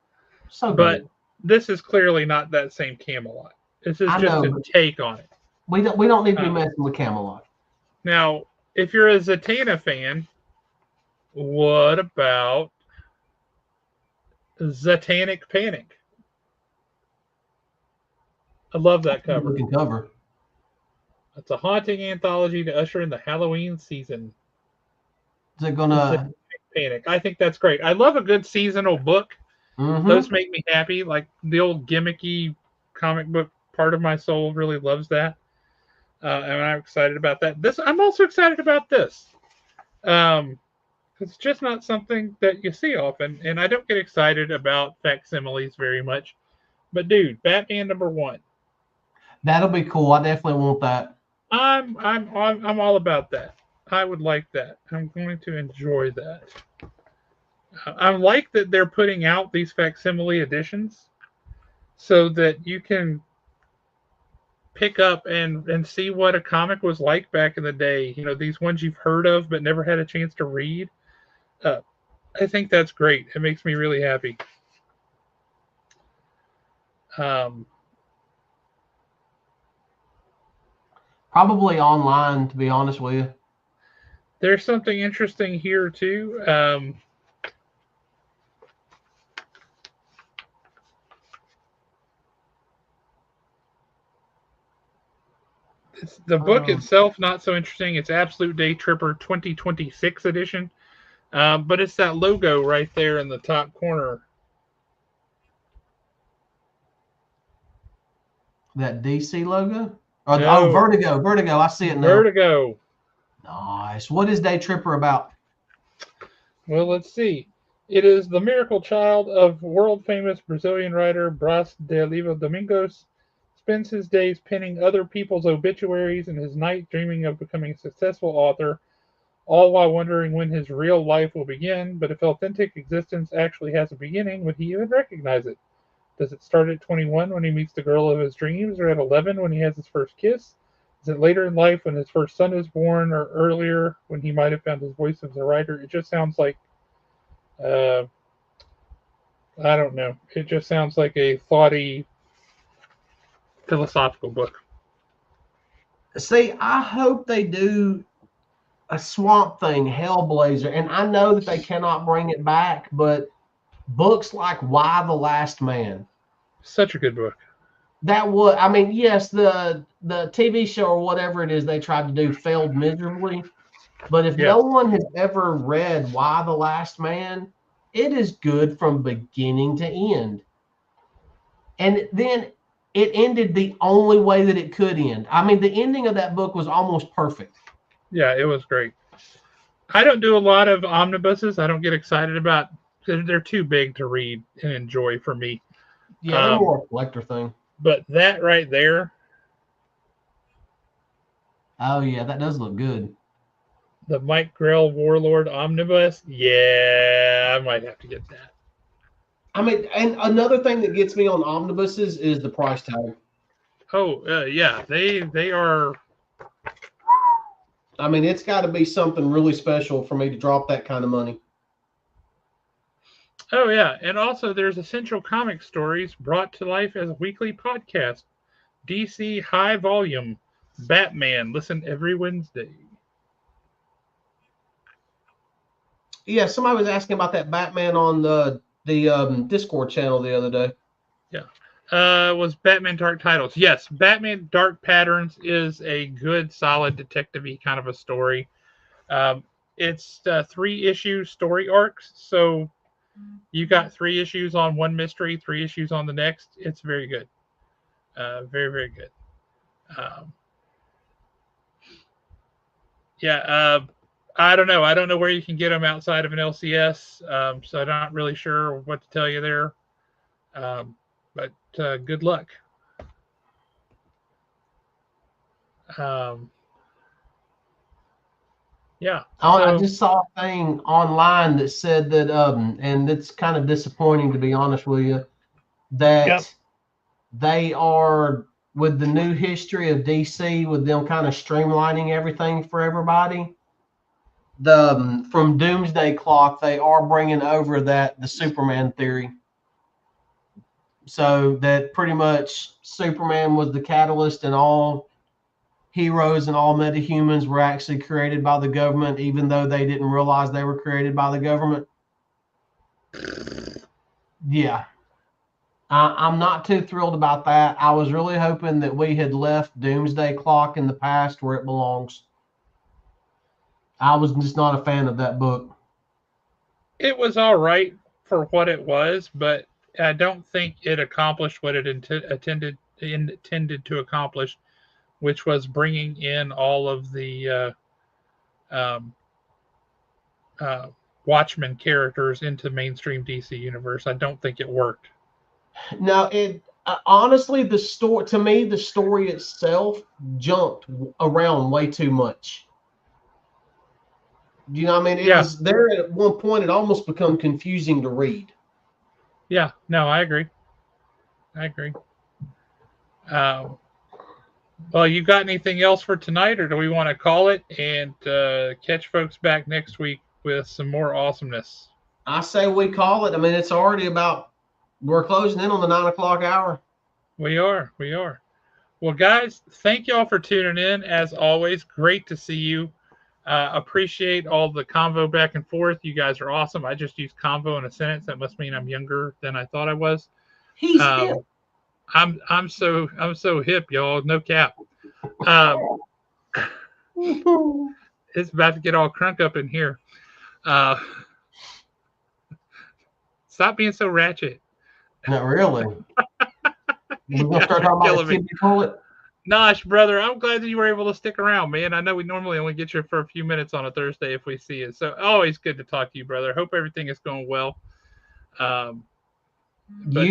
So But good. this is clearly not that same Camelot. This is I just know, a but take on it. we don't need to be Uh, messing with Camelot. Now, if you're a Zatanna fan, what about Zatanic Panic? I love that Good cover. looking cover. It's a haunting anthology to usher in the Halloween season. Is it Zatanic gonna? Panic. I think that's great. I love a good seasonal book. Those Mm-hmm. make me happy. Like the old gimmicky comic book part of my soul really loves that. And I'm excited about that. This I'm also excited about this. Um, it's just not something that you see often, and I don't get excited about facsimiles very much. But dude, Batman #1. That'll be cool. I definitely want that. I'm all about that. I would like that. I'm going to enjoy that. I like that they're putting out these facsimile editions so that you can pick up and see what a comic was like back in the day. You know, these ones you've heard of but never had a chance to read. Uh, I think that's great. It makes me really happy. Um, Probably online, to be honest with you. there's something interesting here too. The book Um, itself not so interesting. It's Absolute Day Tripper 2026 edition, but it's that logo right there in the top corner. that DC logo. Oh, No, Vertigo. Vertigo. I see it now. Vertigo. Nice. What is Day Tripper about? Well, let's see. It is the miracle child of world famous Brazilian writer Brás de Oliva Domingos. Spends his days penning other people's obituaries and his night dreaming of becoming a successful author, all while wondering when his real life will begin. But if authentic existence actually has a beginning, would he even recognize it? Does it start at 21 when he meets the girl of his dreams, or at 11 when he has his first kiss? Is it later in life when his first son is born, or earlier when he might have found his voice as a writer? It just sounds like, uh, I don't know. It just sounds like a thoughty philosophical book. See, I hope they do a Swamp Thing, Hellblazer, and I know that they cannot bring it back, but books like Why the Last Man. Such a good book. That would, I mean, yes, the TV show or whatever it is they tried to do failed miserably. But if no Yes. one has ever read Why the Last Man, it is good from beginning to end. And then it ended the only way that it could end. I mean, the ending of that book was almost perfect. Yeah, it was great. I don't do a lot of omnibuses. I don't get excited about. They're too big to read and enjoy for me. Yeah, they're Um, more a collector thing. but that right there, Oh yeah, that does look good. the Mike Grell Warlord Omnibus, yeah, I might have to get that. I mean, and another thing that gets me on omnibuses is the price tag. Oh, yeah, they are. I mean, it's got to be something really special for me to drop that kind of money. Oh yeah, and also there's Essential Comic Stories brought to life as a weekly podcast. DC High Volume, Batman. Listen every Wednesday. Yeah, somebody was asking about that Batman on the Discord channel the other day. Yeah. Was Batman Dark Titles? Yes, Batman Dark Patterns is a good, solid detective-y kind of a story. It's 3-issue story arcs, so you got 3 issues on one mystery, 3 issues on the next. It's very good, very very good. Um, yeah, I don't know. I don't know where you can get them outside of an LCS, so I'm not really sure what to tell you there. But good luck. Um, yeah. Oh, I So just saw a thing online that said that, and it's kind of disappointing to be honest with you, yeah. that they are with the new history of DC, with them kind of streamlining everything for everybody. from Doomsday Clock, they are bringing over the Superman theory. So that pretty much Superman was the catalyst, and all heroes and all metahumans were actually created by the government, even though they didn't realize they were created by the government. Yeah. I'm not too thrilled about that. I was really hoping that we had left Doomsday Clock in the past where it belongs. I was just not a fan of that book. It was all right for what it was, but I don't think it accomplished what it intended to accomplish, which was bringing in all of the um, Watchmen characters into the mainstream DC universe. I don't think it worked. No, it honestly, the story to me, the story itself jumped around way too much. You know what I mean? It was there at one point, it almost become confusing to read. Yeah, no, I agree. Well, you got anything else for tonight, or do we want to call it and catch folks back next week with some more awesomeness? I say we call it. I mean, it's already we're closing in on the 9 o'clock hour. We are. Well, guys, thank y'all for tuning in. As always, great to see you. Appreciate all the convo back and forth. You guys are awesome. I just used convo in a sentence. That must mean I'm younger than I thought I was. He's hip. I'm so hip, y'all. No cap. It's about to get all crunk up in here. Stop being so ratchet. Not really. We're gonna start talking about the bullet. Nosh, brother, I'm glad that you were able to stick around, man. I know we normally only get you for a few minutes on a Thursday if we see you. So always good to talk to you, brother. Hope everything is going well. You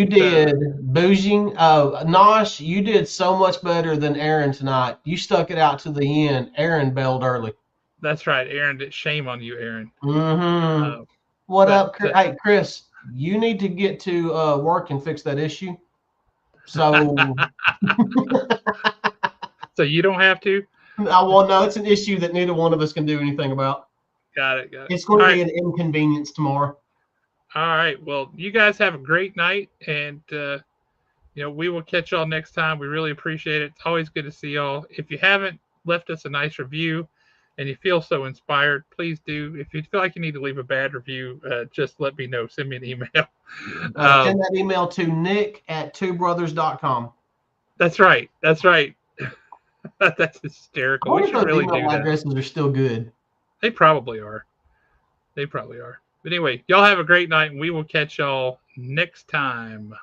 did, booging. Nosh, you did so much better than Aaron tonight. You stuck it out to the end. Aaron bailed early. That's right, Aaron. Shame on you, Aaron. Mm-hmm. What up, Chris? Hey, Chris, you need to get to work and fix that issue. So, so you don't have to? Well, no, it's an issue that neither one of us can do anything about. Got it. It's going to be an inconvenience tomorrow. All right. Well, you guys have a great night, and we will catch y'all next time. We really appreciate it. It's always good to see y'all. If you haven't left us a nice review and you feel so inspired, please do. If you feel like you need to leave a bad review, just let me know. Send me an email. Send that email to nick@twobrothers.com. That's right. That's hysterical. We should really do that. Addresses are still good. They probably are. But anyway, y'all have a great night, and we will catch y'all next time.